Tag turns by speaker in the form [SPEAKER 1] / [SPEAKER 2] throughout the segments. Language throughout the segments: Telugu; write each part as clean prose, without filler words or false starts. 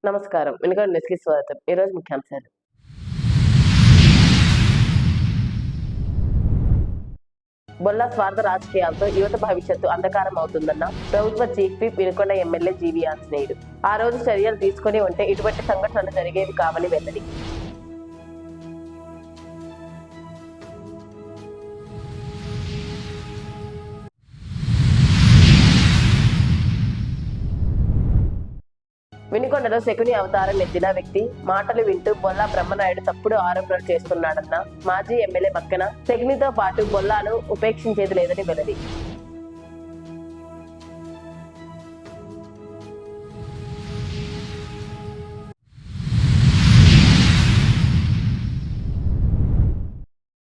[SPEAKER 1] నమస్కారం. వెనుగంటి న్యూస్‌కి స్వాగతం. ఈరోజు ముఖ్యాంశాలు. బొల్లా స్వార్థ రాజకీయాలతో యువత భవిష్యత్తు అంధకారం అవుతుందన్న ప్రభుత్వ chief whip Vinukonda MLA GV Anjaneyulu. ఆ రోజు చర్యలు తీసుకుని ఉంటే ఇటువంటి సంఘటనలు జరిగేవి కావని వెల్లడి. వినుకొండలో శకుని అవతారం ఎత్తిన వ్యక్తి మాటలు వింటూ బొల్లా బ్రహ్మనాయుడు తప్పుడు ఆరోపణలు చేస్తున్నాడన్న మాజీ ఎమ్మెల్యే పక్కన శకునితో పాటు బొల్లాను ఉపేక్షించేది లేదని వెల్లడి.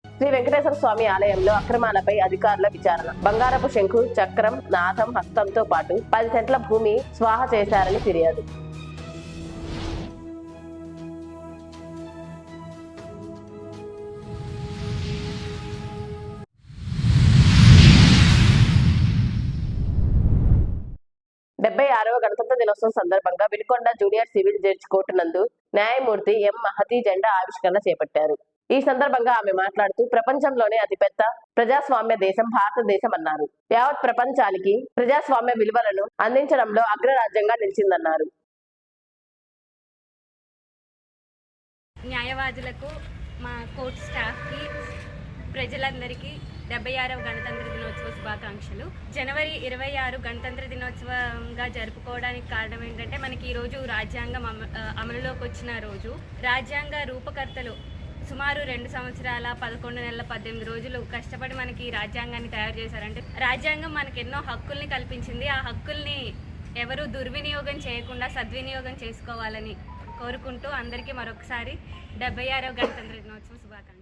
[SPEAKER 1] శ్రీ వెంకటేశ్వర స్వామి ఆలయంలో అక్రమాలపై అధికారుల విచారణ. బంగారపు శంఖు, చక్రం, నాథం, హస్తంతో పాటు 10 సెంట్ల భూమి స్వాహ చేశారని ఫిర్యాదు. గణతంత్ర దినోత్సవం సందర్భంగా Vinukonda junior civil judge court నందు న్యాయమూర్తి ఎం మహతి జెండా ఆవిష్కరణ చేపట్టారు. ఈ సందర్భంగా ఆమె మాట్లాడుతూ ప్రపంచంలోనే అతిపెద్ద ప్రజాస్వామ్య దేశం భారతదేశం అన్నారు. యావత్ ప్రపంచానికి ప్రజాస్వామ్య విలువలను అందించడంలో అగ్రరాజ్యంగా నిలిచిందన్నారు.
[SPEAKER 2] న్యాయవాదులకు, మా కోర్టు స్టాఫ్కి, ప్రజలందరికీ 76వ గణతంత్ర దినోత్సవ శుభాకాంక్షలు. జనవరి 26 గణతంత్ర దినోత్సవంగా జరుపుకోవడానికి కారణం ఏంటంటే మనకి ఈరోజు రాజ్యాంగం అమలులోకి వచ్చిన రోజు. రాజ్యాంగ రూపకర్తలు సుమారు 2 సంవత్సరాల 11 నెలల 18 రోజులు కష్టపడి మనకి రాజ్యాంగాన్ని తయారు చేశారంటే రాజ్యాంగం మనకి ఎన్నో హక్కుల్ని కల్పించింది. ఆ హక్కుల్ని ఎవరు దుర్వినియోగం చేయకుండా సద్వినియోగం చేసుకోవాలని కోరుకుంటూ అందరికీ మరొకసారి 76వ గణతంత్ర దినోత్సవ శుభాకాంక్షలు.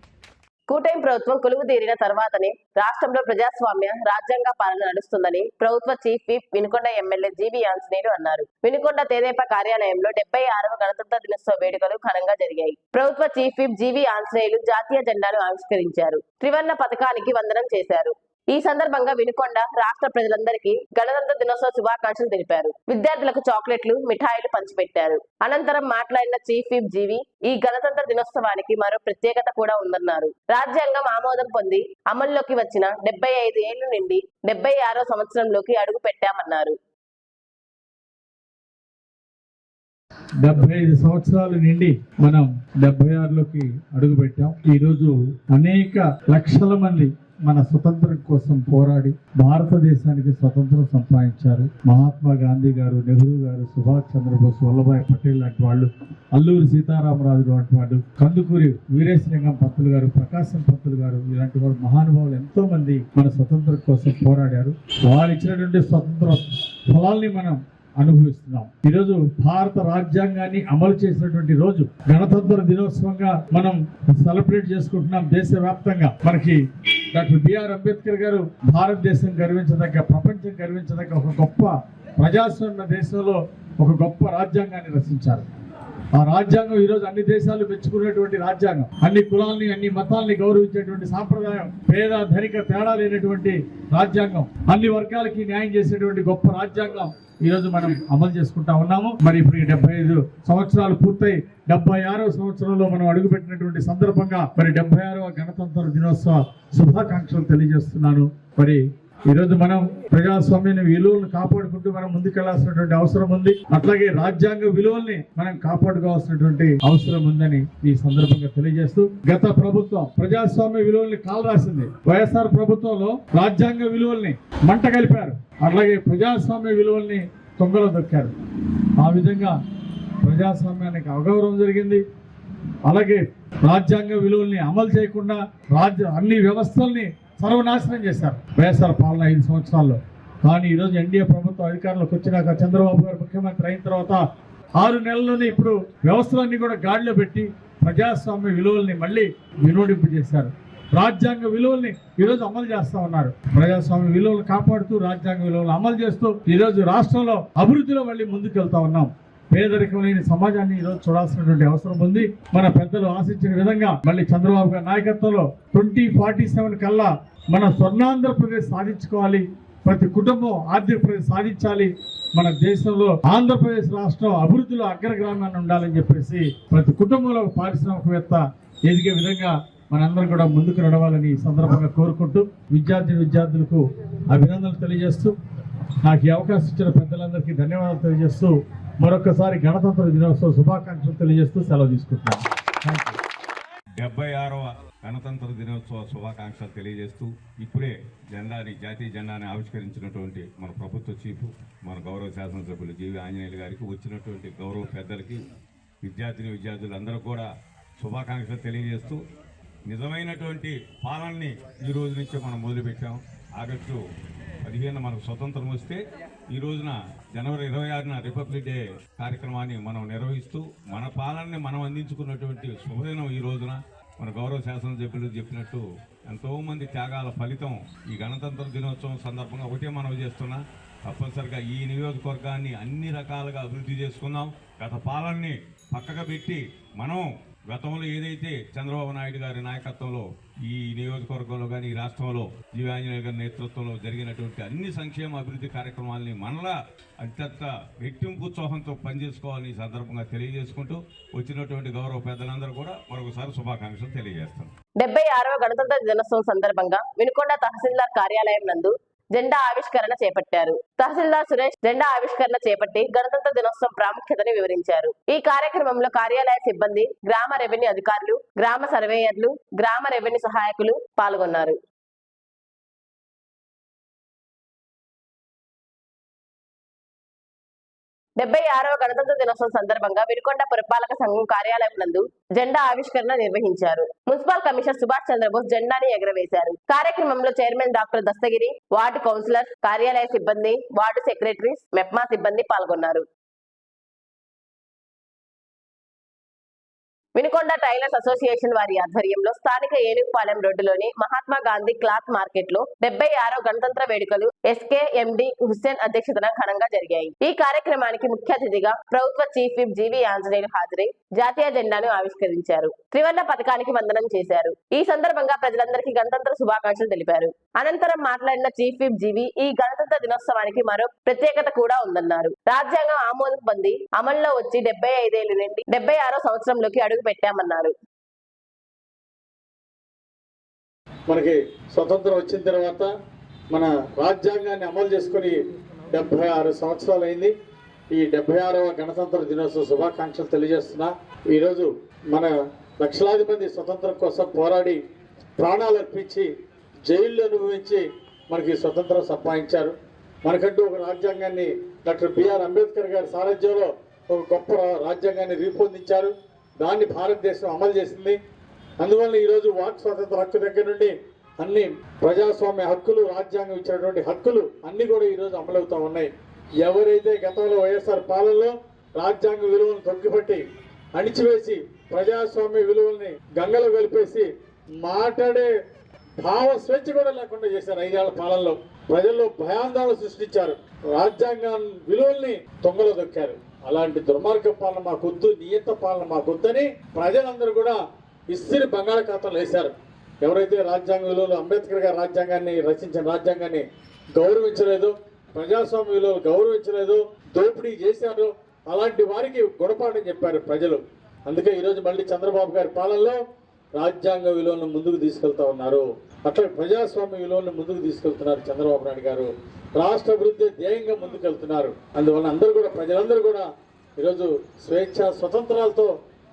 [SPEAKER 1] కూటమి ప్రభుత్వం కొలువు తీరిన తర్వాతనే రాష్ట్రంలో ప్రజాస్వామ్య రాజ్యాంగ పాలన నడుస్తుందని ప్రభుత్వ chief whip Vinukonda MLA GV Anjaneyulu అన్నారు. వినుకొండ తెదేపా కార్యాలయంలో 76వ గణతంత్ర దినోత్సవ వేడుకలు ఘనంగా జరిగాయి. ప్రభుత్వ చీఫ్ విప్ జీవీ ఆంజనేయులు జాతీయ జెండాను ఆవిష్కరించారు. త్రివర్ణ పథకానికి వందనం చేశారు. ఈ సందర్భంగా వినుకొండ రాష్ట్ర ప్రజలందరికీ గణతంత్ర దినోత్సవ శుభాకాంక్షలు తెలిపారు. విద్యార్థులకు చాక్లెట్లు, మిఠాయిలు పంచిపెట్టారు. అనంతరం మాట్లాడిన చీఫ్ విప్ జీవీ ఈ గణతంత్ర దినోత్సవానికి మరో ప్రత్యేకత కూడా ఉందన్నారు. రాజ్యాంగం ఆమోదం పొంది అమల్లోకి వచ్చిన 75 ఏళ్లు నుండి 76వ సంవత్సరంలోకి అడుగు పెట్టామన్నారు.
[SPEAKER 3] 75 సంవత్సరాల నుండి మనం 76లోకి అడుగు పెట్టాం. ఈరోజు అనేక లక్షల మంది మన స్వతంత్రం కోసం పోరాడి భారతదేశానికి స్వతంత్రం సంపాదించారు. మహాత్మా గాంధీ గారు, నెహ్రూ గారు, సుభాష్ చంద్రబోస్, వల్లభాయ్ పటేల్ లాంటి వాళ్ళు, అల్లూరి సీతారామరాజు లాంటి వాళ్ళు, కందుకూరి వీరేశలింగం పంతులు గారు, ప్రకాశం పంతులు గారు, ఇలాంటి వాళ్ళు మహానుభావులు ఎంతో మంది మన స్వతంత్రం కోసం పోరాడారు. వారు ఇచ్చినటువంటి స్వతంత్ర ఫలాల్ని మనం అనుభవిస్తున్నాం. ఈరోజు భారత రాజ్యాంగాన్ని అమలు చేసినటువంటి రోజు గణతంత్ర దినోత్సవంగా మనం సెలబ్రేట్ చేసుకుంటున్నాం. దేశవ్యాప్తంగా మనకి డాక్టర్ బిఆర్ అంబేద్కర్ గారు భారతదేశం గర్వించదగ్గ, ప్రపంచం గర్వించదగ్గ ఒక గొప్ప ప్రజాస్వామ్య దేశంలో ఒక గొప్ప రాజ్యాంగాన్ని రచించారు. ఆ రాజ్యాంగం ఈరోజు అన్ని దేశాలు మెచ్చుకునేటువంటి రాజ్యాంగం. అన్ని కులాల్ని, అన్ని మతాల్ని గౌరవించేటువంటి సాంప్రదాయం, పేద ధనిక తేడా లేనటువంటి రాజ్యాంగం, అన్ని వర్గాలకి న్యాయం చేసేటువంటి గొప్ప రాజ్యాంగం ఈరోజు మనం అమలు చేసుకుంటా ఉన్నాము. మరి ఇప్పుడు 75 సంవత్సరాలు పూర్తయి 76వ సంవత్సరంలో మనం అడుగుపెట్టినటువంటి సందర్భంగా మరి 76వ గణతంత్ర దినోత్సవ శుభాకాంక్షలు తెలియజేస్తున్నాను. మరి ఈరోజు మనం ప్రజాస్వామ్య విలువలను కాపాడుకుంటూ మనం ముందుకెళ్లాల్సినటువంటి అవసరం ఉంది. అట్లాగే రాజ్యాంగ విలువల్ని మనం కాపాడుకోవాల్సినటువంటి అవసరం ఉందని ఈ సందర్భంగా తెలియజేస్తూ, గత ప్రభుత్వం ప్రజాస్వామ్య విలువల్ని కాలరాసింది. వైఎస్ఆర్ ప్రభుత్వంలో రాజ్యాంగ విలువల్ని మంట కలిపారు. అలాగే ప్రజాస్వామ్య విలువల్ని తొంగలో దొక్కారు. ఆ విధంగా ప్రజాస్వామ్యానికి అగౌరవం జరిగింది. అలాగే రాజ్యాంగ విలువల్ని అమలు చేయకుండా అన్ని వ్యవస్థల్ని సర్వనాశనం చేశారు వైఎస్ఆర్ పాలన 5 సంవత్సరాల్లో. కానీ ఈరోజు ఎన్డీఏ ప్రభుత్వం అధికారంలోకి వచ్చినాక, చంద్రబాబు గారు ముఖ్యమంత్రి అయిన తర్వాత 6 నెలల్లోనే ఇప్పుడు వ్యవస్థలన్నీ కూడా గాడిలో పెట్టి ప్రజాస్వామ్య విలువల్ని మళ్ళీ వినోడింపు చేశారు. రాజ్యాంగ విలువల్ని ఈరోజు అమలు చేస్తా ఉన్నారు. ప్రజాస్వామ్య విలువలు కాపాడుతూ రాజ్యాంగ విలువలు అమలు చేస్తూ ఈరోజు రాష్ట్రంలో అభివృద్ధిలో మళ్ళీ ముందుకెళ్తా ఉన్నాం. పేదరికం లేని సమాజాన్ని ఈరోజు చూడాల్సినటువంటి అవసరం ఉంది. మన పెద్దలు ఆశించిన విధంగా మళ్ళీ చంద్రబాబు గారి నాయకత్వంలో 2047 కల్లా మన స్వర్ణాంధ్రప్రదేశ్ సాధించుకోవాలి. ప్రతి కుటుంబం ఆర్థిక ప్రగతి సాధించాలి, మన దేశంలో ఆంధ్రప్రదేశ్ రాష్ట్రం అభివృద్ధిలో అగ్రగ్రామాన్ని ఉండాలని చెప్పేసి ప్రతి కుటుంబంలో పారిశ్రామికవేత్త ఎదిగే విధంగా మనందరం కూడా ముందుకు నడవాలని ఈ సందర్భంగా కోరుకుంటూ విద్యార్థులకు అభినందనలు తెలియజేస్తూ నాకు ఈ అవకాశం ఇచ్చిన పెద్దలందరికీ ధన్యవాదాలు తెలియజేస్తూ మరొకసారి గణతంత్ర దినోత్సవ శుభాకాంక్షలు తెలియజేస్తూ సెలవు తీసుకుంటున్నాను.
[SPEAKER 4] 76వ గణతంత్ర దినోత్సవ శుభాకాంక్షలు తెలియజేస్తూ ఇప్పుడే జాతీయ జెండాని ఆవిష్కరించినటువంటి మన ప్రభుత్వ చీఫ్ మన గౌరవ శాసనసభ్యులు జీవి ఆంజనేయులు గారికి, వచ్చినటువంటి గౌరవ పెద్దలకి, విద్యార్థులందరూ కూడా శుభాకాంక్షలు తెలియజేస్తూ నిజమైనటువంటి పాలనని ఈ రోజు నుంచి మనం మొదలుపెట్టాం. ఆగస్టు 15 మనకు స్వతంత్రం వస్తే ఈ రోజున జనవరి 26న రిపబ్లిక్ డే కార్యక్రమాన్ని మనం నిర్వహిస్తూ మన పాలనని మనం అందించుకున్నటువంటి శుభదినం ఈ రోజున. మన గౌరవ శాసనసభ్యులు చెప్పినట్టు ఎంతోమంది త్యాగాల ఫలితం ఈ గణతంత్ర దినోత్సవం సందర్భంగా ఒకటే మనం చేస్తున్నా, తప్పనిసరిగా ఈ నియోజకవర్గాన్ని అన్ని రకాలుగా అభివృద్ధి చేసుకున్నాం. గత పాలనని పక్కగా పెట్టి మనం గతంలో ఏదైతే చంద్రబాబు నాయుడు గారి నాయకత్వంలో ఈ నియోజకవర్గంలో కానీ ఈ రాష్ట్రంలో జీవి ఆంజనేయులు గారి నేతృత్వంలో జరిగినటువంటి అన్ని సంక్షేమ అభివృద్ధి కార్యక్రమాలని మనలా అత్యంత రెట్టింపు ఉత్సాహంతో పనిచేసుకోవాలని ఈ సందర్భంగా తెలియజేసుకుంటూ వచ్చినటువంటి గౌరవ పెద్దలందరూ కూడా మరొకసారి శుభాకాంక్షలు తెలియజేస్తాం.
[SPEAKER 1] 76వ గణతంత్ర దినోత్సవం సందర్భంగా వినుకొండ తహసీల్దార్ కార్యాలయం నందు జెండా ఆవిష్కరణ చేపట్టారు. తహసీల్దార్ సురేష్ జెండా ఆవిష్కరణ చేపట్టి గణతంత్ర దినోత్సవం ప్రాముఖ్యతను వివరించారు. ఈ కార్యక్రమంలో కార్యాలయ సిబ్బంది, గ్రామ రెవెన్యూ అధికారులు, గ్రామ సర్వేయర్లు, గ్రామ రెవెన్యూ సహాయకులు పాల్గొన్నారు. డెబ్బై 76వ గణతంత్ర దినోత్సవం సందర్భంగా వినుకొండ పురపాలక సంఘం కార్యాలయం నందు జెండా ఆవిష్కరణ నిర్వహించారు. మున్సిపల్ కమిషనర్ సుభాష్ చంద్రబోస్ జెండాని ఎగరవేశారు. కార్యక్రమంలో chairman doctor Dastagiri, ward councillor, కార్యాలయ సిబ్బంది, వార్డు సెక్రటరీస్, మెప్మా సిబ్బంది పాల్గొన్నారు. వినుకొండ టైలర్స్ అసోసియేషన్ వారి ఆధ్వర్యంలో స్థానిక ఏనుగుపాలెం రోడ్డులోని మహాత్మా గాంధీ క్లాత్ మార్కెట్ లో 76వ గణతంత్ర వేడుకలు ఎస్కేఎండి హుస్సేన్ అధ్యక్షతన ఘనంగా జరిగాయి. ఈ కార్యక్రమానికి ముఖ్య అతిథిగా ప్రభుత్వ చీఫ్ విప్ జీవి ఆంజనేయులు హాజరై జాతీయ జెండాను ఆవిష్కరించారు. త్రివర్ణ పథకానికి వందనం చేశారు. ఈ సందర్భంగా ప్రజలందరికీ గణతంత్ర శుభాకాంక్షలు తెలిపారు. అనంతరం మాట్లాడిన చీఫ్ విప్ జీవి ఈ గణతంత్ర దినోత్సవానికి మరో ప్రత్యేకత కూడా ఉందన్నారు. రాజ్యాంగం ఆమోదం పొంది అమల్లో వచ్చి 75 ఏళ్లు నుండి 76వ సంవత్సరంలోకి అడుగు పెట్టామన్నారు.
[SPEAKER 3] మనకి స్వతంత్రం వచ్చిన తర్వాత మన రాజ్యాంగాన్ని అమలు చేసుకుని 76 సంవత్సరాలు అయింది. ఈ 76వ గణతంత్ర దినోత్సవ శుభాకాంక్షలు తెలియజేస్తున్నా. ఈరోజు మన లక్షలాది మంది స్వతంత్రం కోసం పోరాడి ప్రాణాలు అర్పించి జైల్లో అనుభవించి మనకి స్వతంత్రం సంపాదించారు. మనకంటూ ఒక రాజ్యాంగాన్ని డాక్టర్ బిఆర్ అంబేద్కర్ గారి సారథ్యంలో ఒక గొప్ప రాజ్యాంగాన్ని రూపొందించారు. దాన్ని భారతదేశం అమలు చేసింది. అందువల్ల ఈరోజు వాక్ స్వాతంత్ర హక్కు దగ్గర నుండి అన్ని ప్రజాస్వామ్య హక్కులు, రాజ్యాంగం ఇచ్చినటువంటి హక్కులు అన్ని కూడా ఈరోజు అమలవుతా ఉన్నాయి. ఎవరైతే గతంలో వైఎస్ఆర్ పాలనలో రాజ్యాంగ విలువలను తొక్కిపట్టి అణిచివేసి ప్రజాస్వామ్య విలువల్ని గంగలో కలిపేసి మాట్లాడే భావ స్వేచ్ఛ కూడా లేకుండా చేశారు 5 ఏళ్ల పాలనలో, ప్రజల్లో భయాందోళన సృష్టించారు, రాజ్యాంగం విలువల్ని తొంగలో దొక్కారు. అలాంటి దుర్మార్గ పాలన మాకొద్దు, నియంత పాలన మాకొద్దని ప్రజలందరూ కూడా ఇస్తిరి బంగాళాఖాతంలో వేశారు. ఎవరైతే రాజ్యాంగ విలువలు, అంబేద్కర్ గారి రాజ్యాంగాన్ని రచించిన రాజ్యాంగాన్ని గౌరవించలేదు, ప్రజాస్వామ్య విలువలు గౌరవించలేదు, దోపిడీ చేశారు, అలాంటి వారికి గుణపాఠం చెప్పారు ప్రజలు. అందుకే ఈరోజు మళ్ళీ చంద్రబాబు గారి పాలనలో రాజ్యాంగ విలువలను ముందుకు తీసుకెళ్తా ఉన్నారు. అట్లా ప్రజాస్వామ్య విలువలను ముందుకు తీసుకెళ్తున్నారు చంద్రబాబు నాయుడు గారు. రాష్ట్ర అభివృద్ధి ధ్యేయంగా ముందుకెళ్తున్నారు. అందువల్ల అందరూ కూడా ప్రజలందరూ కూడా ఈరోజు స్వేచ్ఛ స్వతంత్రాలతో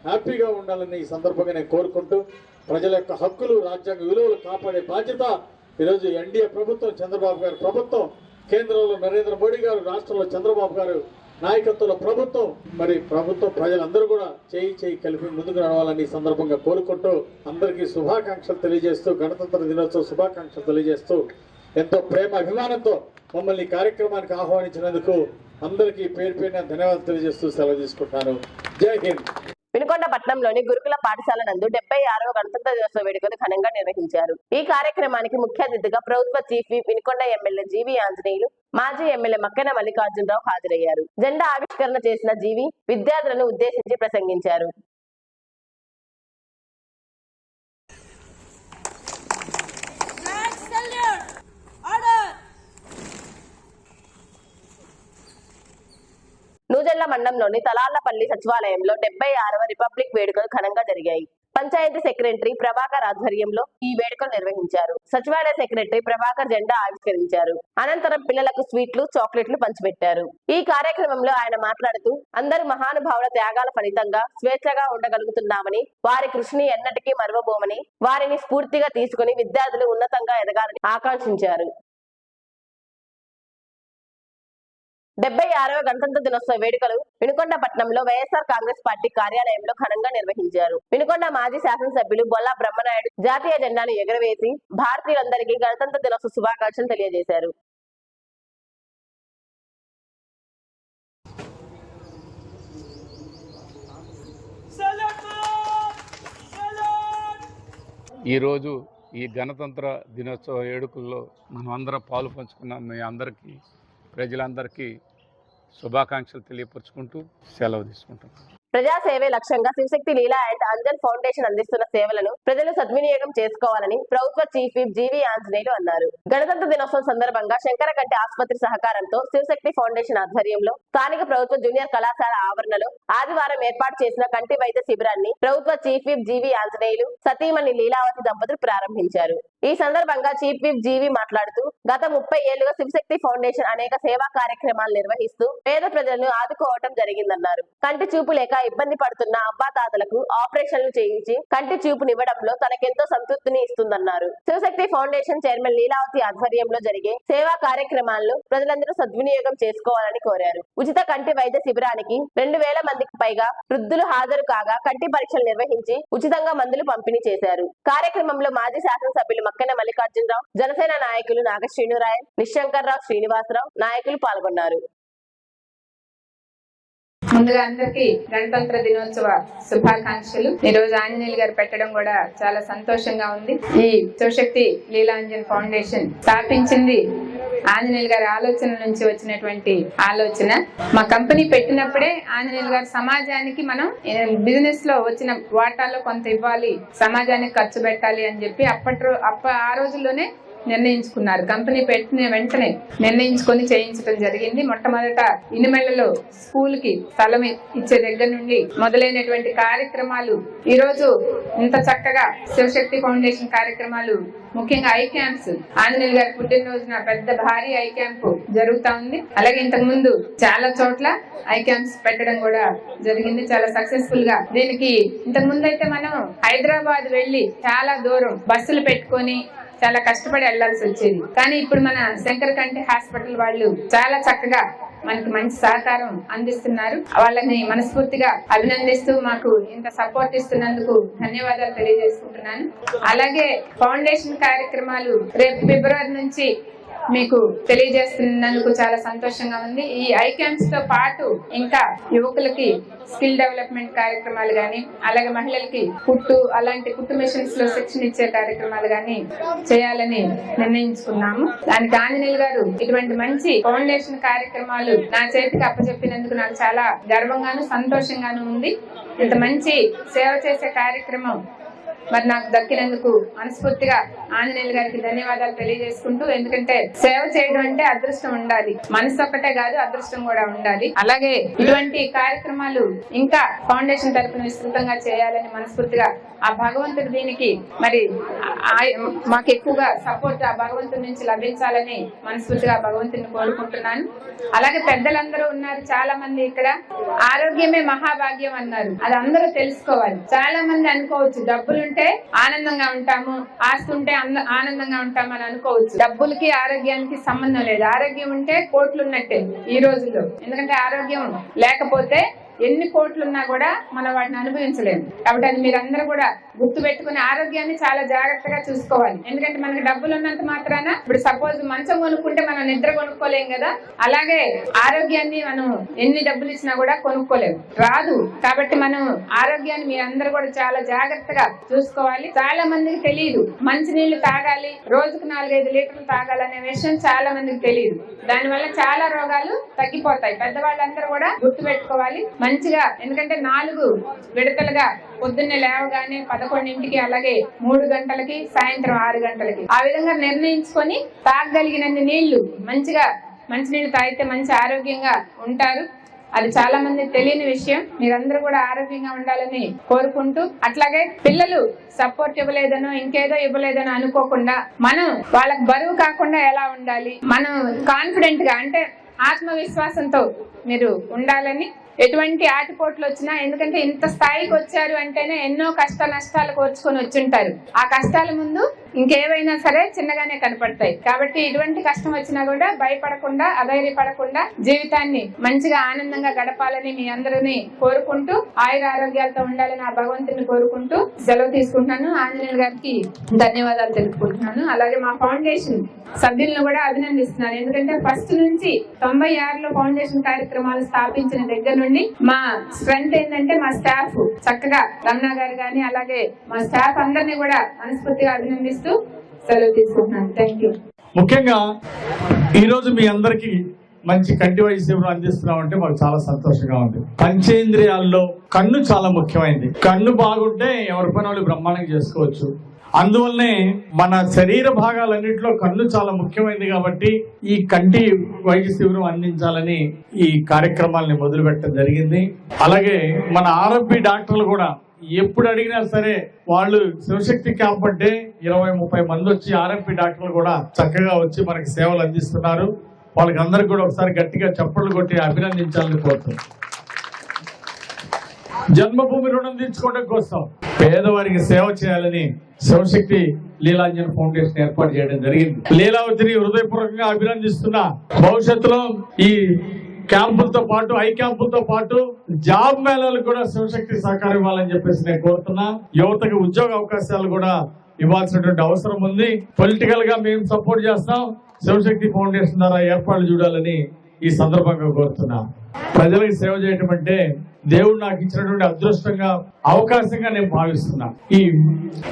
[SPEAKER 3] హ్యాపీగా ఉండాలని ఈ సందర్భంగా నేను కోరుకుంటూ ప్రజల యొక్క హక్కులు, రాజ్యాంగ విలువలు కాపాడే బాధ్యత ఈరోజు ఎన్డీఏ ప్రభుత్వం, చంద్రబాబు గారి ప్రభుత్వం, కేంద్రంలో నరేంద్ర మోడీ గారు, రాష్ట్రంలో చంద్రబాబు గారు నాయకత్వంలో ప్రభుత్వం, మరి ప్రభుత్వం ప్రజలందరూ కూడా చేయి కలిపి ముందుకు నడవాలని ఈ సందర్భంగా కోరుకుంటూ అందరికీ శుభాకాంక్షలు తెలియజేస్తూ, గణతంత్ర దినోత్సవ శుభాకాంక్షలు తెలియజేస్తూ ఎంతో ప్రేమ అభిమానంతో మమ్మల్ని ఈ కార్యక్రమానికి ఆహ్వానించినందుకు అందరికీ పేరు పేరున ధన్యవాదాలు తెలియజేస్తూ సెలవు తీసుకుంటున్నాను. జై హింద్.
[SPEAKER 1] వినుకొండ పట్టణంలోని గురుకుల పాఠశాల నందు 76వ గణతంత్ర దినోత్సవ వేడుకలు ఘనంగా నిర్వహించారు. ఈ కార్యక్రమానికి ముఖ్య అతిథిగా ప్రభుత్వ చీఫ్ విప్ వినుకొండ ఎమ్మెల్యే జీవి ఆంజనేయులు, మాజీ ఎమ్మెల్యే మక్కెన మల్లికార్జునరావు హాజరయ్యారు. జెండా ఆవిష్కరణ చేసిన జీవి విద్యార్థులను ఉద్దేశించి ప్రసంగించారు. నూజెళ్ల మండలంలోని తలాళ్లపల్లి సచివాలయంలో 76వ రిపబ్లిక్ వేడుకలు ఘనంగా జరిగాయి. పంచాయతీ సెక్రటరీ ప్రభాకర్ ఆధ్వర్యంలో ఈ వేడుకలు నిర్వహించారు. సచివాలయ సెక్రటరీ ప్రభాకర్ జెండా ఆవిష్కరించారు. అనంతరం పిల్లలకు స్వీట్లు, చాక్లెట్లు పంచిపెట్టారు. ఈ కార్యక్రమంలో ఆయన మాట్లాడుతూ అందరు మహానుభావుల త్యాగాల ఫలితంగా స్వేచ్ఛగా ఉండగలుగుతున్నామని, వారి కృషిని ఎన్నటికీ మరవబోమని, వారిని స్ఫూర్తిగా తీసుకుని విద్యార్థులు ఉన్నతంగా ఎదగాలని ఆకాంక్షించారు. 76వ గణతంత్ర దినోత్సవ వేడుకలు వినుకొండ పట్టణంలో వైఎస్ఆర్ కాంగ్రెస్ పార్టీ కార్యాలయంలో ఘనంగా నిర్వహించారు. వినుకొండ మాజీ శాసనసభ్యులు బొల్లా బ్రహ్మనాయుడు జాతీయ జెండాను ఎగురవేసి భారతీయులందరికీ గణతంత్ర దినోత్సవ శుభాకాంక్షలు తెలియజేశారు.
[SPEAKER 5] ఈరోజు ఈ గణతంత్ర దినోత్సవ వేడుకల్లో మనం అందరం పాలు పంచుకున్నాం. మీ అందరికీ, ప్రజలందరికీ శుభాకాంక్షలు తెలియపరుచుకుంటూ సెలవు తీసుకుంటాం.
[SPEAKER 1] ప్రజాసేవే లక్ష్యంగా శివశక్తి లీలా అండ్ అంజన్ ఫౌండేషన్ అందిస్తున్న సేవలను ప్రజలు సద్వినియోగం చేసుకోవాలని ప్రభుత్వ చీఫ్ విప్ జీవి ఆంజనేయులు అన్నారు. గణతంత్ర దినోత్సవం సందర్భంగా శంకరకంటి ఆసుపత్రి సహకారంతో శివశక్తి ఫౌండేషన్ ఆధ్వర్యంలో స్థానిక ప్రభుత్వ జూనియర్ కళాశాల ఆవరణలో ఆదివారం ఏర్పాటు చేసిన కంటి వైద్య శిబిరాన్ని ప్రభుత్వ చీఫ్ విప్ జీవి ఆంజనేయులు సతీమణి లీలావతి దంపతులు ప్రారంభించారు. ఈ సందర్భంగా చీఫ్ విప్ జీవి మాట్లాడుతూ గత 30 ఏళ్లుగా శివశక్తి ఫౌండేషన్ అనేక సేవా కార్యక్రమాలు నిర్వహిస్తూ పేద ప్రజలను ఆదుకోవటం జరిగిందన్నారు. కంటి చూపు లేక ఇబ్బంది పడుతున్న అవ్వాతాతలకు ఆపరేషన్లు చేయించి కంటి చూపునివ్వడంలో తనకెంతో సంతృప్తిని ఇస్తుందన్నారు. శివశక్తి ఫౌండేషన్ చైర్మన్ లీలావతి ఆధ్వర్యంలో జరిగే సేవా కార్యక్రమాలను ప్రజలందరూ సద్వినియోగం చేసుకోవాలని కోరారు. ఉచిత కంటి వైద్య శిబిరానికి 2000 మందికి పైగా వృద్ధులు హాజరు కాగా కంటి పరీక్షలు నిర్వహించి ఉచితంగా మందులు పంపిణీ చేశారు. కార్యక్రమంలో మాజీ శాసనసభ్యులు మక్కెన మల్లికార్జునరావు, జనసేన నాయకులు నాగశ్రీనురాయ్, నిశంకర్రావు, శ్రీనివాసరావు నాయకులు పాల్గొన్నారు.
[SPEAKER 6] ముందుగా అందరికి గణతంత్ర దినోత్సవ శుభాకాంక్షలు. ఈ రోజు ఆంజనేయులు గారు పెట్టడం కూడా చాలా సంతోషంగా ఉంది. ఈ శివశక్తి లీలాంజన్ ఫౌండేషన్ స్థాపించింది ఆంజనేయులు గారి ఆలోచన నుంచి వచ్చినటువంటి ఆలోచన. మా కంపెనీ పెట్టినప్పుడే ఆంజనేయులు గారు సమాజానికి మనం బిజినెస్ లో వచ్చిన వాటాలో కొంత ఇవ్వాలి, సమాజానికి ఖర్చు పెట్టాలి అని చెప్పి ఆ రోజుల్లోనే నిర్ణయించుకున్నారు. కంపెనీ పెట్టిన వెంటనే నిర్ణయించుకొని చేయించడం జరిగింది. మొట్టమొదట ఇనిమెళ్లలో స్కూల్ కి స్థలం ఇచ్చే దగ్గర నుండి మొదలైనటువంటి కార్యక్రమాలు ఈ రోజు ఇంత చక్కగా శివశక్తి ఫౌండేషన్ కార్యక్రమాలు, ముఖ్యంగా ఐ క్యాంప్స్, ఆంజనేయులు గారి పుట్టినరోజున పెద్ద భారీ ఐ క్యాంప్ జరుగుతా ఉంది. అలాగే ఇంతకు ముందు చాలా చోట్ల ఐ క్యాంప్స్ పెట్టడం కూడా జరిగింది, చాలా సక్సెస్ఫుల్ గా. దీనికి ఇంతకు ముందు అయితే మనం హైదరాబాద్ వెళ్లి చాలా దూరం బస్సులు పెట్టుకొని చాలా కష్టపడి వెళ్లాల్సి వచ్చేది. కానీ ఇప్పుడు మన శంకరకంటి హాస్పిటల్ వాళ్ళు చాలా చక్కగా మనకి మంచి సహకారం అందిస్తున్నారు. వాళ్ళని మనస్ఫూర్తిగా అభినందిస్తూ మాకు ఇంత సపోర్ట్ ఇస్తున్నందుకు ధన్యవాదాలు తెలియజేసుకుంటున్నాను. అలాగే ఫౌండేషన్ కార్యక్రమాలు రేపు ఫిబ్రవరి నుంచి మీకు తెలియజేస్తున్నందుకు చాలా సంతోషంగా ఉంది. ఈ ఐ క్యాంప్స్ తో పాటు ఇంకా యువకులకి స్కిల్ డెవలప్మెంట్ కార్యక్రమాలు గాని, అలాగే మహిళలకి అలాంటి కుట్టు మిషన్స్ లో శిక్షణ ఇచ్చే కార్యక్రమాలు గాని చేయాలని నిర్ణయించుకున్నాము. దానికి ఆంజనేయులు గారు ఇటువంటి మంచి ఫౌండేషన్ కార్యక్రమాలు నా చేతికి అప్పచెప్పినందుకు నాకు చాలా గర్వంగాను సంతోషంగాను ఉంది. ఇంత మంచి సేవ చేసే కార్యక్రమం మరి నాకు దక్కినందుకు మనస్ఫూర్తిగా ఆంజనేయులు గారికి ధన్యవాదాలు తెలియజేసుకుంటూ, ఎందుకంటే సేవ చేయడం అంటే అదృష్టం ఉండాలి, మనసు ఒక్కటే కాదు అదృష్టం కూడా ఉండాలి. అలాగే ఇటువంటి కార్యక్రమాలు ఇంకా ఫౌండేషన్ తరపున విస్తృతంగా చేయాలని మనస్ఫూర్తిగా ఆ భగవంతుడు దీనికి మరి మాకు ఎక్కువగా సపోర్ట్ ఆ భగవంతుడి నుంచి లభించాలని మనస్ఫూర్తిగా భగవంతుని కోరుకుంటున్నాను. అలాగే పెద్దలందరూ ఉన్నారు చాలా మంది ఇక్కడ. ఆరోగ్యమే మహాభాగ్యం అన్నారు, అది అందరూ తెలుసుకోవాలి. చాలా మంది అనుకోవచ్చు డబ్బులుంటే ఆనందంగా ఉంటాము, ఆస్తి ఉంటే ఆనందంగా ఉంటాము అని అనుకోవచ్చు. డబ్బులకి ఆరోగ్యానికి సంబంధం లేదు. ఆరోగ్యం ఉంటే కోట్లు ఉన్నట్టే ఈ రోజుల్లో. ఎందుకంటే ఆరోగ్యం లేకపోతే ఎన్ని కోట్లున్నా కూడా మనం వాటిని అనుభవించలేము. కాబట్టి అది మీరందరూ కూడా గుర్తు పెట్టుకుని ఆరోగ్యాన్ని చాలా జాగ్రత్తగా చూసుకోవాలి. ఎందుకంటే మనకి డబ్బులు ఉన్నంత మాత్రాన ఇప్పుడు సపోజ్ మంచం కొనుక్కుంటే మనం నిద్ర కొనుక్కోలేం కదా, అలాగే ఆరోగ్యాన్ని మనం ఎన్ని డబ్బులు ఇచ్చినా కూడా కొనుక్కోలేము, రాదు. కాబట్టి మనం ఆరోగ్యాన్ని మీరందరూ కూడా చాలా జాగ్రత్తగా చూసుకోవాలి. చాలా మందికి తెలియదు మంచినీళ్లు తాగాలి, రోజుకు 4-5 లీటర్లు తాగాలనే విషయం చాలా మందికి తెలియదు. దానివల్ల చాలా రోగాలు తగ్గిపోతాయి. పెద్దవాళ్ళందరూ కూడా గుర్తు పెట్టుకోవాలి మంచిగా. ఎందుకంటే 4 విడతలుగా పొద్దున్నే లేవగానే 11ంటికి, అలాగే 3 గంటలకి, సాయంత్రం 6 గంటలకి, ఆ విధంగా నిర్ణయించుకొని తాగగలిగినన్ని నీళ్లు మంచిగా మంచినీళ్ళు తాగితే మంచి ఆరోగ్యంగా ఉంటారు. అది చాలా మంది తెలియని విషయం. మీరందరూ కూడా ఆరోగ్యంగా ఉండాలని కోరుకుంటూ, అట్లాగే పిల్లలు సపోర్ట్ ఇవ్వలేదనో ఇంకేదో ఇవ్వలేదనో అనుకోకుండా మనం వాళ్ళకి బరువు కాకుండా ఎలా ఉండాలి, మనం కాన్ఫిడెంట్ గా అంటే ఆత్మవిశ్వాసంతో మీరు ఉండాలని, ఎటువంటి ఆటిపోట్లు వచ్చినా, ఎందుకంటే ఇంత స్థాయికి వచ్చారు అంటేనే ఎన్నో కష్ట నష్టాలు కోర్చుకొని వచ్చింటారు. ఆ కష్టాల ముందు ఇంకేవైనా సరే చిన్నగానే కనపడతాయి. కాబట్టి ఇటువంటి కష్టం వచ్చినా కూడా భయపడకుండా, అధైర్యపడకుండా జీవితాన్ని మంచిగా ఆనందంగా గడపాలని మీ అందరినీ కోరుకుంటూ, ఆయుర ఆరోగ్యాలతో ఉండాలని ఆ భగవంతుని కోరుకుంటూ సెలవు తీసుకుంటున్నాను. ఆంజనేయులు గారికి ధన్యవాదాలు తెలుపుకుంటున్నాను. అలాగే మా ఫౌండేషన్ సభ్యులను కూడా అభినందిస్తున్నాను. ఎందుకంటే ఫస్ట్ నుంచి 96లో ఫౌండేషన్ కార్యక్రమాలు స్థాపించిన దగ్గర నుండి మా స్ట్రెంత్ ఏంటంటే మా స్టాఫ్ చక్కగా రమణ గారు గాని అలాగే మా స్టాఫ్ అందరినీ కూడా మనస్ఫూర్తిగా అభినందిస్తూ సెలవు తీసుకుంటున్నాను. Thank you.
[SPEAKER 3] ముఖ్యంగా ఈరోజు మీ అందరికీ మంచి కంటి వైద్య సేవలు అందిస్తున్నామంటే మాకు చాలా సంతోషంగా ఉంది. పంచేంద్రియాల్లో కన్ను చాలా ముఖ్యమైనది. కన్ను బాగుంటే ఎవరి పని వాళ్ళు బ్రహ్మాండంగా చేసుకోవచ్చు. అందువల్లనే మన శరీర భాగాలన్నింటిలో కన్ను చాలా ముఖ్యమైనది. కాబట్టి ఈ కంటి వైద్య శిబిరం అందించాలని ఈ కార్యక్రమాలని మొదలు పెట్టడం జరిగింది. అలాగే మన ఆర్ఎంపీ డాక్టర్లు కూడా ఎప్పుడు అడిగినా సరే వాళ్ళు శివశక్తి క్యాంప్ అంటే 20-30 మంది వచ్చి ఆర్ఎంపీ డాక్టర్లు కూడా చక్కగా వచ్చి మనకి సేవలు అందిస్తున్నారు. వాళ్ళకి అందరికి కూడా ఒకసారి గట్టిగా చప్పట్లు కొట్టి అభినందించాలని కోరుతున్నాం. జన్మభూమి రుణం తీర్చుకోవడం కోసం పేదవారికి సేవ చేయాలని శివశక్తి లీలాంజన్ ఫౌండేషన్ ఏర్పాటు చేయడం జరిగింది. లీలావతిని హృదయపూర్వకంగా అభినందిస్తున్నా. భవిష్యత్తులో ఈ క్యాంపులతో పాటు ఐ క్యాంపులతో పాటు జాబ్ మేళాలకు కూడా శివశక్తి సహకారం ఇవ్వాలని చెప్పేసి నేను కోరుతున్నా. యువతకు ఉద్యోగ అవకాశాలు కూడా ఇవ్వాల్సినటువంటి అవసరం ఉంది. పొలిటికల్ గా మేము సపోర్ట్ చేస్తాం. శివశక్తి ఫౌండేషన్ ద్వారా ఏర్పాట్లు చూడాలని ఈ సందర్భంగా కోరుతున్నా. ప్రజలకు సేవ చేయటం అంటే దేవుడు నాకు ఇచ్చినటువంటి అదృష్టంగా, అవకాశంగా నేను భావిస్తున్నా. ఈ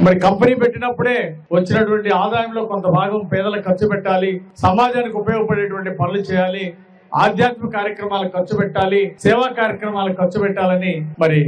[SPEAKER 3] మరి కంపెనీ పెట్టినప్పుడే వచ్చినటువంటి ఆదాయంలో కొంత భాగం పేదలకు ఖర్చు పెట్టాలి, సమాజానికి ఉపయోగపడేటువంటి పనులు చేయాలి, ఆధ్యాత్మిక కార్యక్రమాలకు ఖర్చు పెట్టాలి, సేవా కార్యక్రమాలకు ఖర్చు పెట్టాలని మరి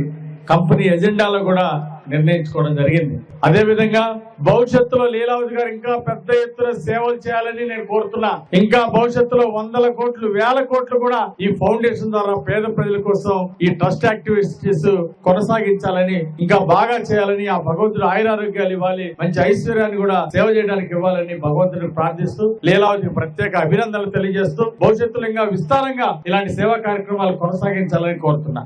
[SPEAKER 3] కంపెనీ ఎజెండాలో కూడా నిర్ణయించుకోవడం జరిగింది. అదే విధంగా భవిష్యత్తులో లీలావతి గారు ఇంకా పెద్ద ఎత్తున సేవలు చేయాలని నేను కోరుతున్నా. ఇంకా భవిష్యత్తులో 100 కోట్లు 1000 కోట్లు కూడా ఈ ఫౌండేషన్ ద్వారా పేద ప్రజల కోసం ఈ ట్రస్ట్ యాక్టివిటీస్ కొనసాగించాలని, ఇంకా బాగా చేయాలని, ఆ భగవంతుడు ఆయురారోగ్యాలు ఇవ్వాలి, మంచి ఐశ్వర్యాన్ని కూడా సేవ చేయడానికి ఇవ్వాలని భగవంతుడిని ప్రార్థిస్తూ లీలావతికి ప్రత్యేక అభినందనలు తెలియజేస్తూ భవిష్యత్తులో ఇంకా విస్తారంగా ఇలాంటి సేవా కార్యక్రమాలు కొనసాగించాలని కోరుతున్నా.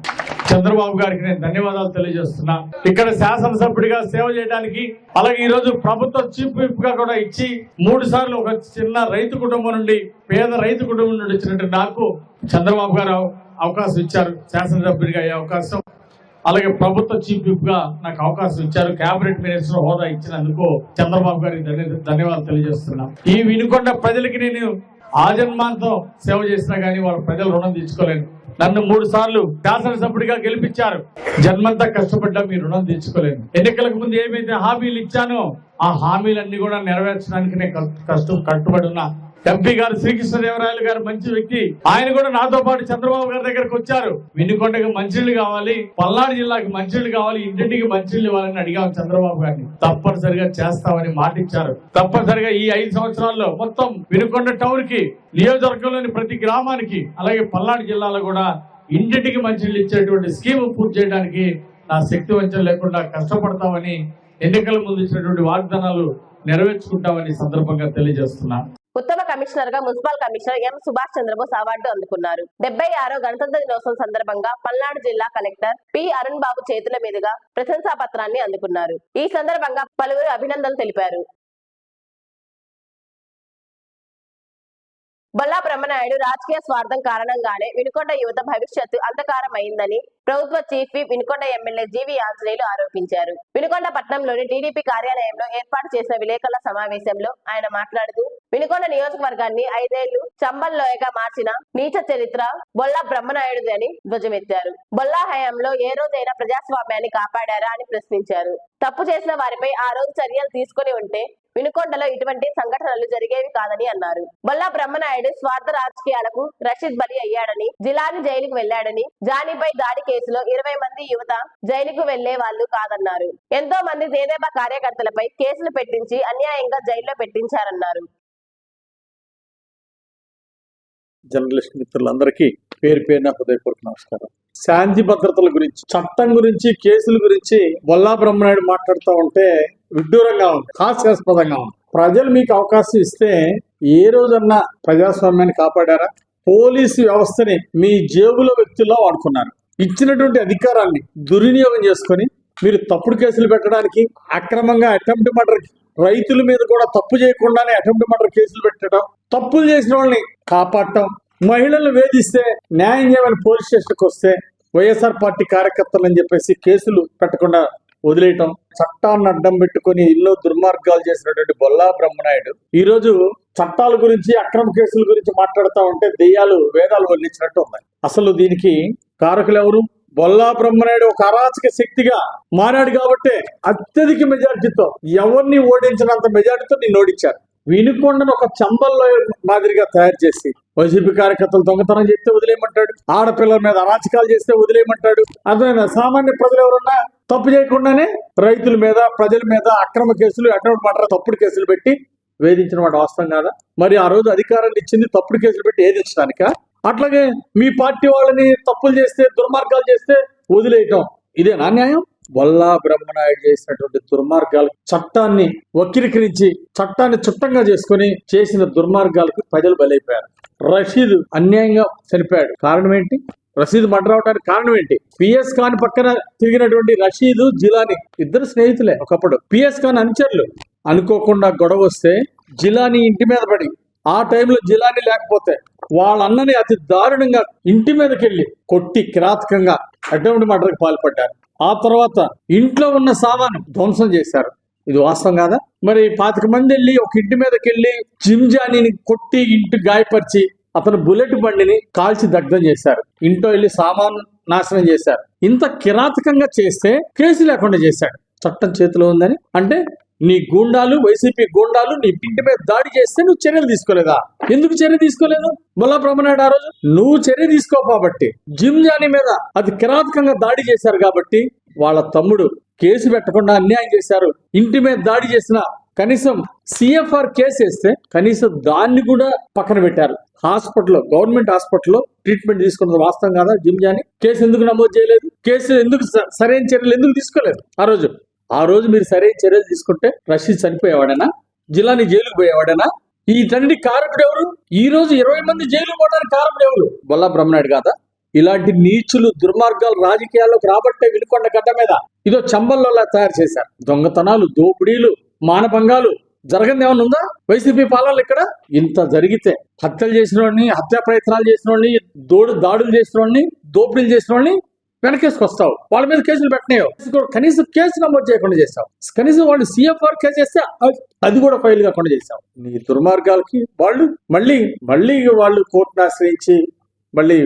[SPEAKER 3] చంద్రబాబు గారికి నేను ధన్యవాదాలు తెలియజేస్తున్నా. ఇక్కడ శాసనసభ్యుడిగా సేవ చేయడానికి, అలాగే ఈ రోజు ప్రభుత్వ చీఫ్ విప్ గా కూడా ఇచ్చి 3 సార్లు ఒక చిన్న రైతు కుటుంబం నుండి, పేద రైతు కుటుంబం నుండి వచ్చినట్టు నాకు చంద్రబాబు గారు అవకాశం ఇచ్చారు. శాసనసభ్యుడిగా అయ్యే అవకాశం, అలాగే ప్రభుత్వ చీఫ్ విప్ గా నాకు అవకాశం ఇచ్చారు. కేబినెట్ మినిస్టర్ హోదా ఇచ్చినందుకు చంద్రబాబు గారికి ధన్యవాదాలు తెలియజేస్తున్నా. ఈ వినుకొండ ప్రజలకి నేను ఆజన్మాంతం సేవ చేసినా గానీ వాళ్ళ ప్రజలు రుణం తీర్చుకోలేను. నన్ను 3 సార్లు శాసనసభ్యుడిగా గెలిపించారు. జన్మంతా కష్టపడ్డా మీ రుణం తీర్చుకోలేను. ఎన్నికలకు ముందు ఏమైతే హామీలు ఇచ్చానో ఆ హామీలన్నీ కూడా నెరవేర్చడానికి నేను కట్టుబడి ఉన్నా. ఎంపీ గారు శ్రీకృష్ణదేవరాయలు గారు మంచి వ్యక్తి. ఆయన కూడా నాతో పాటు చంద్రబాబు గారి దగ్గరకు వచ్చారు. వినుకొండకి మంచినీళ్ళు కావాలి, పల్నాడు జిల్లాకి మంచినీళ్ళు కావాలి, ఇంటింటికి మంచినీళ్ళు ఇవ్వాలని అడిగాం చంద్రబాబు గారిని. తప్పనిసరిగా చేస్తామని మాట ఇచ్చారు. తప్పనిసరిగా ఈ 5 సంవత్సరాల్లో మొత్తం వినుకొండ టౌన్ కి, నియోజకవర్గంలోని ప్రతి గ్రామానికి, అలాగే పల్నాడు జిల్లాలో కూడా ఇంటింటికి మంచినీళ్ళు ఇచ్చేటువంటి స్కీమ్ పూర్తి చేయడానికి నా శక్తి వంచన లేకుండా కష్టపడతామని, ఎన్నికల ముందు ఇచ్చినటువంటి వాగ్దానాలు నెరవేర్చుకుంటామని సందర్భంగా తెలియజేస్తున్నా.
[SPEAKER 1] ఉత్తమ కమిషనర్ గా municipal commissioner M Subhash Chandrabose award అందుకున్నారు. 76వ గణతంత్ర దినోత్సవం సందర్భంగా పల్నాడు జిల్లా కలెక్టర్ పి అరుణ్ బాబు చేతుల మీదుగా ప్రశంసా పత్రాన్ని అందుకున్నారు. ఈ సందర్భంగా పలువురు అభినందనలు తెలిపారు. బొల్లా బ్రహ్మనాయుడు రాజకీయ స్వార్థం కారణంగానే వినుకొండ యువత భవిష్యత్తు అంధకారమైందని ప్రభుత్వ చీఫ్ విప్ వినుకొండ ఎమ్మెల్యే జీవి ఆంజనేయులు ఆరోపించారు. వినుకొండ పట్టణంలోని టీడీపీ కార్యాలయంలో ఏర్పాటు చేసిన విలేకరుల సమావేశంలో ఆయన మాట్లాడుతూ వినుకొండ నియోజకవర్గాన్ని 5 ఏళ్లు చంబల్లోయగా మార్చిన నీచ చరిత్ర బొల్లా బ్రహ్మనాయుడుది అని ధ్వజమెత్తారు. బొల్లా హయాంలో ఏ రోజైనా ప్రజాస్వామ్యాన్ని కాపాడారా అని ప్రశ్నించారు. తప్పు చేసిన వారిపై ఆ రోజు చర్యలు తీసుకుని ఉంటే వినుకొండలో ఇటువంటి సంఘటనలు జరిగేవి కాదని అన్నారు. బొల్లా బ్రహ్మనాయుడు స్వార్థ రాజకీయాలకు రషీద్ బలి అయ్యాడని, జిలాని జైలుకు వెళ్లాడని, జానీపై దాడి కేసులో 20 మంది యువత జైలుకు వెళ్లే వాళ్ళు కాదన్నారు. ఎంతో మంది తెదేపా కార్యకర్తలపై కేసులు పెట్టించి అన్యాయంగా జైల్లో పెట్టించారన్నారు.
[SPEAKER 7] జర్నలిస్ట్ మిత్రులందరికీ
[SPEAKER 3] పేరు పేరున హృదయపూర్వక నమస్కారం. శాంతి భద్రతల గురించి, చట్టం గురించి, కేసుల గురించి బొల్లా బ్రహ్మనాయుడు మాట్లాడుతూ ఉంటే విడ్డూరంగా ఉంది, హాస్యాస్పదంగా ఉంది. ప్రజలు మీకు అవకాశం ఇస్తే ఏ రోజన్నా ప్రజాస్వామ్యాన్ని కాపాడారా? పోలీసు వ్యవస్థని మీ జేబులో వ్యక్తుల్లో వాడుకున్నారు. ఇచ్చినటువంటి అధికారాన్ని దుర్వినియోగం చేసుకొని మీరు తప్పుడు కేసులు పెట్టడానికి, అక్రమంగా అటెంప్ట్ మర్డర్, రైతుల మీద కూడా తప్పు చేయకుండానే అటెంప్ట్ మర్డర్ కేసులు పెట్టడం, తప్పులు చేసిన వాళ్ళని కాపాడటం, మహిళలను వేధిస్తే న్యాయం చేయమని పోలీస్ స్టేషన్కి వస్తే వైఎస్ఆర్ పార్టీ కార్యకర్తలు అని చెప్పేసి కేసులు పెట్టకుండా వదిలేయటం, చట్టాన్ని అడ్డం పెట్టుకుని ఎన్నో దుర్మార్గాలు చేసినటువంటి బొల్లా బ్రహ్మనాయుడు ఈ రోజు చట్టాల గురించి, అక్రమ కేసుల గురించి మాట్లాడుతూ ఉంటే దెయ్యాలు వేదాలు వల్లించినట్టు ఉన్నాయి. అసలు దీనికి కారకులు ఎవరు? బొల్లా బ్రహ్మనాయుడు ఒక అరాచక శక్తిగా మారాడు కాబట్టి అత్యధిక మెజార్టీతో, ఎవరిని ఓడించినంత మెజార్టీతో నిన్ను ఓడించారు. వినుకొండను ఒక చంబల్లో మాదిరిగా తయారు చేసి వైసీపీ కార్యకర్తలు దొంగతనం చేస్తే వదిలేయమంటాడు, ఆడపిల్లల మీద అరాచకాలు చేస్తే వదిలేయమంటాడు. అర్థమైనా? సామాన్య ప్రజలు ఎవరన్నా తప్పు చేయకుండానే రైతుల మీద, ప్రజల మీద అక్రమ కేసులు, అటెంప్ట్ మర్డర్ తప్పుడు కేసులు పెట్టి వేధించిన వాడు వాస్తవం కాదా? మరి ఆ రోజు అధికారాన్ని ఇచ్చింది తప్పుడు కేసులు పెట్టి వేధించడానిక? అట్లాగే మీ పార్టీ వాళ్ళని తప్పులు చేస్తే, దుర్మార్గాలు చేస్తే వదిలేయటం ఇదేనా న్యాయం? బొల్లా బ్రహ్మనాయుడు చేసినటువంటి దుర్మార్గాలు, చట్టాన్ని వక్రీకరించి చట్టాన్ని చుట్టంగా చేసుకుని చేసిన దుర్మార్గాలకు ప్రజలు బలైపోయారు. రషీద్ అన్యాయంగా చనిపోయాడు. కారణం ఏంటి? రషీద్ మర్డర్ అవడానికి కారణం ఏంటి? పిఎస్ ఖాన్ పక్కన తిరిగినటువంటి రషీద్, జిలానీ ఇద్దరు స్నేహితులే ఒకప్పుడు, పిఎస్ ఖాన్ అనుచరులు. అనుకోకుండా గొడవ వస్తే జిలానీ ఇంటి మీద పడి, ఆ టైంలో జిలానీ లేకపోతే వాళ్ళ అన్నని అతి దారుణంగా ఇంటి మీదకి వెళ్ళి కొట్టి కిరాతకంగా అటెంప్ట్ మర్డర్కి పాల్పడ్డారు. ఆ తర్వాత ఇంట్లో ఉన్న సామాను ధ్వంసం చేశారు. ఇది వాస్తవం కాదా? మరి 25 మంది వెళ్ళి ఒక ఇంటి మీదకి వెళ్ళి జిమ్జానీని కొట్టి ఇంటి గాయపరిచి అతను బుల్లెట్ బండిని కాల్చి దగ్ధం చేశారు. ఇంట్లో వెళ్ళి సామాను నాశనం చేశారు. ఇంత కిరాతకంగా చేస్తే కేసు లేకుండా చేశాడు. చట్టం చేతిలో ఉందని అంటే నీ గూండాలు, వైసీపీ గూండాలు నీ ఇంటి మీద దాడి చేస్తే నువ్వు చర్యలు తీసుకోలేదా? ఎందుకు చర్య తీసుకోలేదు బొల్లా బ్రహ్మనాయుడు? ఆ రోజు నువ్వు చర్య తీసుకోబట్టి జిమ్జానీ మీద అతి కిరాతకంగా దాడి చేశారు కాబట్టి వాళ్ళ తమ్ముడు కేసు పెట్టకుండా అన్యాయం చేశారు. ఇంటి మీద దాడి చేసిన కనీసం సిఎఫ్ఆర్ కేసు వేస్తే కనీసం దాన్ని కూడా పక్కన పెట్టారు. హాస్పిటల్లో, గవర్నమెంట్ హాస్పిటల్లో ట్రీట్మెంట్ తీసుకున్నది వాస్తవం కాదా? జిమ్జానీ కేసు ఎందుకు నమోదు చేయలేదు? కేసు ఎందుకు సరైన చర్యలు ఎందుకు తీసుకోలేదు? ఆ రోజు మీరు సరైన చర్యలు తీసుకుంటే రషీద్ చనిపోయేవాడేనా? జిలానీ జైలుకు పోయేవాడేనా? ఈ తండ్రి కారకుడు ఎవరు? ఈ రోజు 20 మంది జైలు పోవడానికి కారకుడు ఎవరు? బొల్లా బ్రహ్మనాయుడు కాదా? ఇలాంటి నీచులు, దుర్మార్గాలు రాజకీయాల్లోకి రాబట్టే వినుకొండ గడ్డ మీద ఇదో చంబల్లో తయారు చేశారు. దొంగతనాలు, దోపిడీలు, మానభంగాలు జరగంది ఏమన్నా ఉందా వైసీపీ పాలనలో? ఇక్కడ ఇంత జరిగితే హత్యలు చేసిన వాడిని, హత్యా ప్రయత్నాలు చేసిన వాడిని, దాడులు చేసిన వాడిని, దోపిడీలు చేసిన వాడిని వెనకేసుకొస్తావు, వాళ్ళ మీద కేసులు పెట్టినాయో, కనీసం కేసు నమోదు చేయకుండా చేస్తావు. కనీసం వాళ్ళు సిఎఫ్ఆర్ కేసు చేస్తే అది కూడా ఫైల్ కాకుండా చేస్తావు. నీ దుర్మార్గాలకి వాళ్ళు మళ్ళీ వాళ్ళు కోర్టును ఆశ్రయించి మళ్ళీ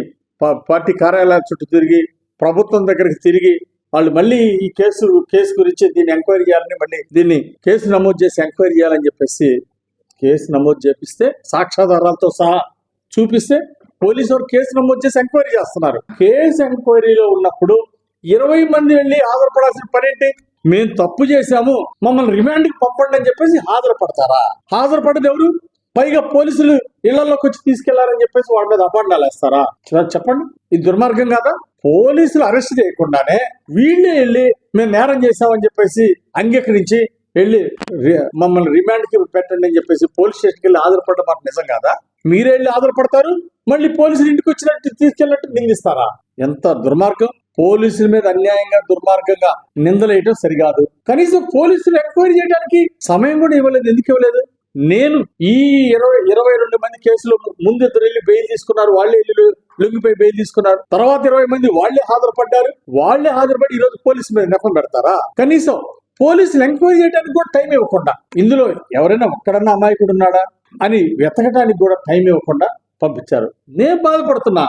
[SPEAKER 3] పార్టీ కార్యాలయాల చుట్టూ తిరిగి, ప్రభుత్వం దగ్గరికి తిరిగి వాళ్ళు మళ్ళీ ఈ కేసు గురించి దీన్ని ఎంక్వైరీ చేయాలని, మళ్ళీ దీన్ని కేసు నమోదు చేసి ఎంక్వైరీ చేయాలని చెప్పేసి కేసు నమోదు చేపిస్తే, సాక్ష్యాధారాలతో సహా చూపిస్తే పోలీసు వారు కేసు నమోదు చేసి ఎంక్వైరీ చేస్తున్నారు. కేసు ఎంక్వైరీలో ఉన్నప్పుడు 20 మంది వెళ్ళి హాజరుపడాల్సిన పని ఏంటి? మేము తప్పు చేశాము, మమ్మల్ని రిమాండ్కి పంపండి అని చెప్పేసి హాజరుపడతారా? హాజరుపడేది ఎవరు? పైగా పోలీసులు ఇళ్లలోకి వచ్చి తీసుకెళ్లారని చెప్పేసి వాళ్ళ మీద అభాండాలు వేస్తారా? చెప్పండి, ఇది దుర్మార్గం కాదా? పోలీసులు అరెస్ట్ చేయకుండానే వీళ్ళే వెళ్ళి మేము నేరం చేశామని చెప్పేసి అంగీకరించి వెళ్ళి మమ్మల్ని రిమాండ్కి పెట్టండి అని చెప్పేసి పోలీస్ స్టేషన్కి వెళ్ళి హాజరుపడడం మాకు నిజం కాదా? మీరే వెళ్ళి హాజరుపడతారు, మళ్ళీ పోలీసులు ఇంటికి వచ్చినట్టు తీసుకెళ్ళినట్టు నిందిస్తారా? ఎంత దుర్మార్గం! పోలీసుల మీద అన్యాయంగా, దుర్మార్గంగా నిందలేయటం సరికాదు. కనీసం పోలీసులు ఎంక్వైరీ చేయడానికి సమయం కూడా ఇవ్వలేదు. ఎందుకు ఇవ్వలేదు? నేను ఈ 22 మంది కేసులో ముందు ఇద్దరు వెళ్ళి బెయిల్ తీసుకున్నారు, వాళ్ళే వెళ్ళి లొంగిపోయి బెయిల్ తీసుకున్నారు. తర్వాత 20 మంది వాళ్ళే హాజరుపడ్డారు. వాళ్ళే హాజరుపడి ఈ రోజు పోలీసు మీద నెపం పెడతారా? కనీసం పోలీసులు ఎంక్వైరీ చేయడానికి కూడా టైం ఇవ్వకుండా, ఇందులో ఎవరైనా ఒక్కడన్నా అమాయకుడు ఉన్నాడా అని వెతకడానికి కూడా టైం ఇవ్వకుండా పంపించారు. నేను బాధపడుతున్నా.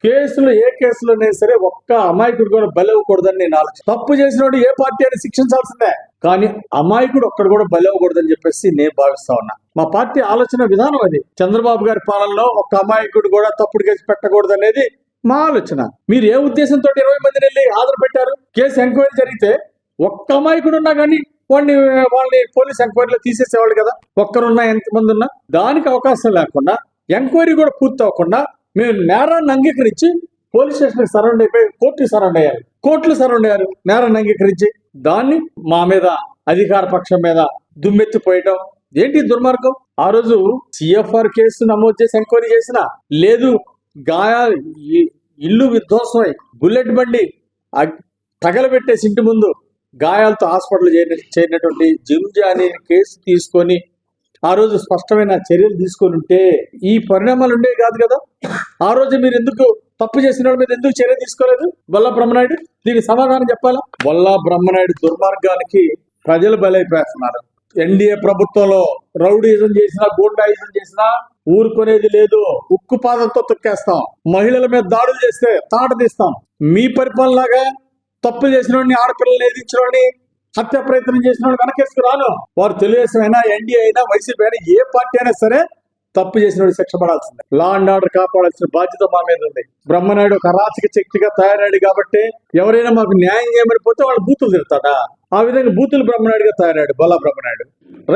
[SPEAKER 3] కేసులు, ఏ కేసులోనైనా సరే ఒక్క అమాయకుడు కూడా బలవ్వకూడదని నేను ఆలోచన. తప్పు చేసినోడు ఏ పార్టీ అని శిక్షించాల్సిందే, కానీ అమాయకుడు ఒక్కడు కూడా బలవ్వకూడదని చెప్పేసి నేను భావిస్తా ఉన్నా. మా పార్టీ ఆలోచన విధానం అది. చంద్రబాబు గారి పాలనలో ఒక్క అమాయకుడు కూడా తప్పుడు కేసు పెట్టకూడదు అనేది మా ఆలోచన. మీరు ఏ ఉద్దేశంతో 20 మందిని వెళ్ళి హాజరు పెట్టారు? కేసు ఎంక్వైరీ జరిగితే ఒక్క అమాయకుడు ఉన్నా కానీ వాళ్ళని పోలీస్ ఎంక్వైరీలో తీసేసేవాళ్ళు కదా. ఒక్కరున్నా, ఎంతమంది ఉన్నా దానికి అవకాశం లేకుండా, ఎంక్వైరీ కూడా పూర్తి అవ్వకుండా మేము నేరాన్ని అంగీకరించి పోలీస్ స్టేషన్కి సరౌండ్ అయిపోయి కోర్టుకి సరౌండ్ అయ్యారు, కోర్టులు సరౌండ్ అయ్యారు నేరాన్ని అంగీకరించి. దాన్ని మా మీద అధికార పక్షం మీద దుమ్మెత్తిపోయటం ఏంటి దుర్మార్గం? ఆ రోజు సిఎఫ్ఆర్ కేసు నమోదు చేసి ఎంక్వైరీ చేసినా లేదు, గాయాలు ఇల్లు విధ్వంసమై బుల్లెట్ బండి తగలబెట్టేసి ఇంటి ముందు గాయాలతో హాస్పిటల్ చేరినటువంటి జిమ్జానీ కేసు తీసుకొని ఆ రోజు స్పష్టమైన చర్యలు తీసుకొని ఉంటే ఈ పరిణామాలు ఉండేవి కాదు కదా. ఆ రోజు మీరు ఎందుకు తప్పు చేసిన వాళ్ళ మీద ఎందుకు చర్య తీసుకోలేదు? బొల్లా బ్రహ్మనాయుడు దీనికి సమాధానం చెప్పాలా? బొల్లా బ్రహ్మనాయుడు దుర్మార్గానికి ప్రజలు బలైపోతున్నారు. ఎన్డీఏ ప్రభుత్వంలో రౌడీజం చేసినా గూండాయిజం చేసినా ఊరుకునేది లేదు. ఉక్కు పాదంతో తొక్కేస్తాం. మహిళల మీద దాడులు చేస్తే తాట తీస్తాం. మీ పరిపాలనలాగా తప్పు చేసిన వాడిని, ఆడపిల్లల్ని ఎదించిన వాడిని, హత్య ప్రయత్నం చేసిన వాడిని వెనకేసుకు రాను. వారు తెలుగుదేశం అయినా, ఎన్డీఏ అయినా, వైసీపీ అయినా, ఏ పార్టీ అయినా సరే తప్పు చేసిన వాడిని శిక్ష పడాల్సిందే. లా అండ్ ఆర్డర్ కాపాడాల్సిన బాధ్యత మా మీద ఉంది. బ్రహ్మనాయుడు ఒక అరాచక శక్తిగా తయారయ్యాడు కాబట్టి ఎవరైనా మాకు న్యాయం చేయమని పోతే వాళ్ళు బూతులు తిడతాడా? ఆ విధంగా బూతులు బ్రహ్మనాయుడుగా తయారయ్యాడు బొల్లా బ్రహ్మనాయుడు.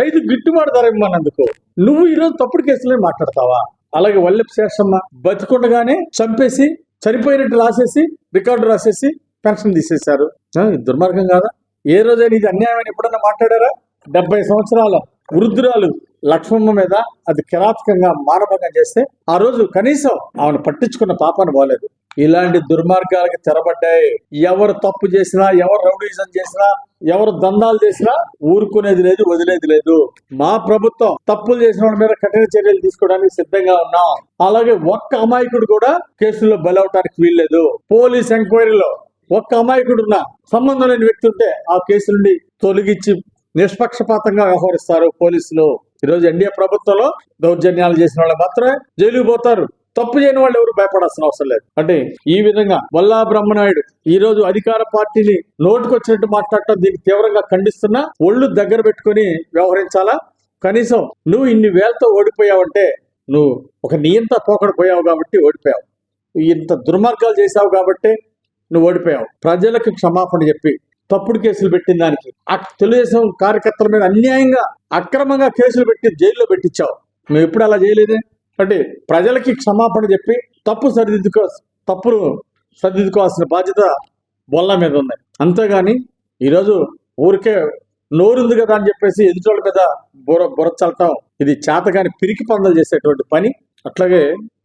[SPEAKER 3] రైతు గిట్టుబాటు ధర ఇవ్వమన్నందుకు నువ్వు ఈరోజు తప్పుడు కేసులే మాట్లాడతావా? అలాగే వల్లెపు శేషమ్మ బతికుండగానే చంపేసి చనిపోయినట్టు రాసేసి రికార్డు రాసేసి పెన్షన్ తీసేశారు. దుర్మార్గం కాదా? ఏ రోజైనా ఇది అన్యాయం ఎప్పుడన్నా మాట్లాడారా? 70 సంవత్సరాల వృద్ధురాలు లక్ష్మమ్మ మీద అది కిరాతకంగా మానభంగం చేస్తే ఆ రోజు కనీసం ఆమెను పట్టించుకున్న పాపాను పోలేదు. ఇలాంటి దుర్మార్గాలకి తెరబడ్డాయి. ఎవరు తప్పు చేసినా, ఎవరు రౌడీజం చేసినా, ఎవరు దందాలు చేసినా ఊరుకునేది లేదు, వదిలేది లేదు. మా ప్రభుత్వం తప్పులు చేసిన వాళ్ళ మీద కఠిన చర్యలు తీసుకోవడానికి సిద్ధంగా ఉన్నాం. అలాగే ఒక్క అమాయకుడు కూడా కేసుల్లో బలవటానికి వీల్లేదు. పోలీస్ ఎంక్వైరీలో ఒక్క అమాయకుడున్న సంబంధం లేని వ్యక్తి ఉంటే ఆ కేసు నుండి తొలగించి నిష్పక్షపాతంగా వ్యవహరిస్తారు పోలీసులు. ఈరోజు ఎన్డీఏ ప్రభుత్వంలో దౌర్జన్యాలు చేసిన వాళ్ళు మాత్రమే జైలుకు పోతారు. తప్పు చేయని వాళ్ళు ఎవరు భయపడాల్సిన అవసరం లేదు. అంటే ఈ విధంగా బొల్లా బ్రహ్మనాయుడు ఈ రోజు అధికార పార్టీని నోటుకొచ్చినట్టు మాట్లాడటం దీన్ని తీవ్రంగా ఖండిస్తున్నా. ఒళ్ళు దగ్గర పెట్టుకుని వ్యవహరించాలా? కనీసం నువ్వు ఇన్ని వేలతో ఓడిపోయావంటే నువ్వు ఒక నియంత పోకడ పోయావు కాబట్టి ఓడిపోయావు. ఇంత దుర్మార్గాలు చేశావు కాబట్టి నువ్వు ఓడిపోయావు. ప్రజలకు క్షమాపణ చెప్పి తప్పుడు కేసులు పెట్టిన దానికి తెలుగుదేశం కార్యకర్తల మీద అన్యాయంగా అక్రమంగా కేసులు పెట్టి జైల్లో పెట్టించావు. మేము ఎప్పుడు అలా చేయలేదే. అంటే ప్రజలకి క్షమాపణ చెప్పి తప్పును సరిదిద్దుకోవాల్సిన బాధ్యత బొల్ల మీద ఉంది. అంతేగాని ఈరోజు ఊరికే నోరుంది కదా అని చెప్పేసి ఎదుటోళ్ళ మీద బుర్ర చల్లటం ఇది చేతగాని పిరికి పందలు చేసేటువంటి పని. అట్లాగే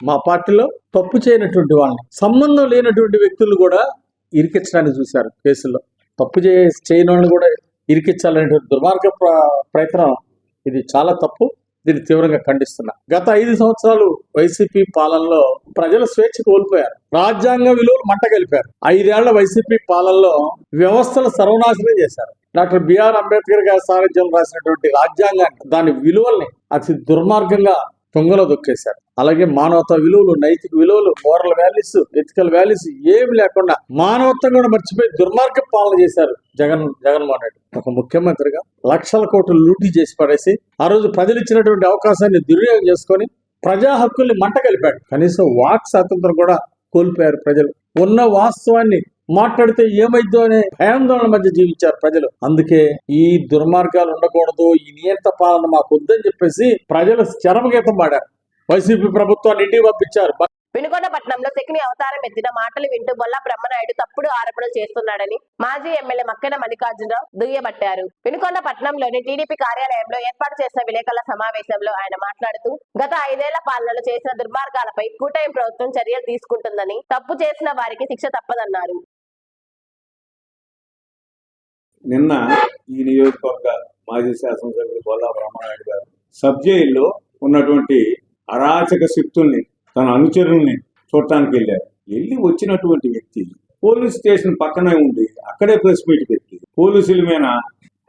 [SPEAKER 3] మా పార్టీలో తప్పు చేయనటువంటి వాళ్ళని, సంబంధం లేనటువంటి వ్యక్తులు కూడా ఇరికించడానికి చూశారు కేసుల్లో. తప్పు చేయని వాళ్ళని కూడా ఇరికించాలనేటువంటి దుర్మార్గ ప్రయత్నం ఇది చాలా తప్పు. దీన్ని తీవ్రంగా ఖండిస్తున్నా. గత 5 సంవత్సరాలు వైసీపీ పాలనలో ప్రజలు స్వేచ్ఛ కోల్పోయారు. రాజ్యాంగ విలువలు మంట కలిపారు. 5 ఏళ్ల వైసీపీ పాలనలో వ్యవస్థలు సర్వనాశనం చేశారు. డాక్టర్ బిఆర్ అంబేద్కర్ గారి సారథ్యం రాసినటువంటి రాజ్యాంగాన్ని, దాని విలువల్ని అతి దుర్మార్గంగా తుంగలో దొక్కేశారు. అలాగే మానవతా విలువలు, నైతిక విలువలు, మోరల్ వాల్యూస్, ఎథికల్ వాల్యూస్ ఏమి లేకుండా మానవత్వం కూడా మర్చిపోయి దుర్మార్గ పాలన చేశారు జగన్మోహన్ రెడ్డి. ఒక ముఖ్యమంత్రిగా లక్షల కోట్లు లూటీ చేసి పడేసి ఆ రోజు ప్రజలు ఇచ్చినటువంటి అవకాశాన్ని దుర్వినియోగం చేసుకొని ప్రజా హక్కుల్ని మంట కలిపాడు. కనీసం వాక్ స్వాతంత్రం కూడా కోల్పోయారు ప్రజలు. ఉన్న వాస్తవాన్ని మాట్లాడితే ఏమైద్దో అనే భయాందోళన మధ్య జీవించారు ప్రజలు. అందుకే ఈ దుర్మార్గాలు ఉండకూడదు, ఈ నియంత పాలన మాకు వద్దని చెప్పేసి ప్రజలు చరమగీతం పాడారు. వైసీపీ ప్రభుత్వాన్ని ఇంటికి పంపించారు.
[SPEAKER 1] వినుకొండ పట్టణంలో శకుని అవతారం ఎత్తిన మాటలు వింటూ బొల్లా బ్రహ్మనాయుడు తప్పుడు ఆరోపణలు చేస్తున్నాడని మాజీ ఎమ్మెల్యే మక్కెన మల్లికార్జునరావు దుయ్యబట్టారు. వినుకొండ పట్టణంలోని టీడీపీ కార్యాలయంలో ఏర్పాటు చేసిన విలేకరుల సమావేశంలో ఆయన మాట్లాడుతూ గత 5 ఏళ్ల పాలనలో చేసిన దుర్మార్గాలపై కూటమి ప్రభుత్వం చర్యలు తీసుకుంటుందని, తప్పు చేసిన వారికి శిక్ష తప్పదన్నారు.
[SPEAKER 7] నిన్న ఈ నియోజకవర్గ మాజీ శాసనసభ్యులు బొల్లా బ్రహ్మనాయుడు గారు సబ్ జైల్లో ఉన్నటువంటి అరాచక శక్తుల్ని, తన అనుచరుల్ని చూడటానికి వెళ్ళారు. వెళ్ళి వచ్చినటువంటి వ్యక్తి పోలీస్ స్టేషన్ పక్కనే ఉండి అక్కడే ప్రెస్ మీట్ పెట్టి పోలీసుల మీద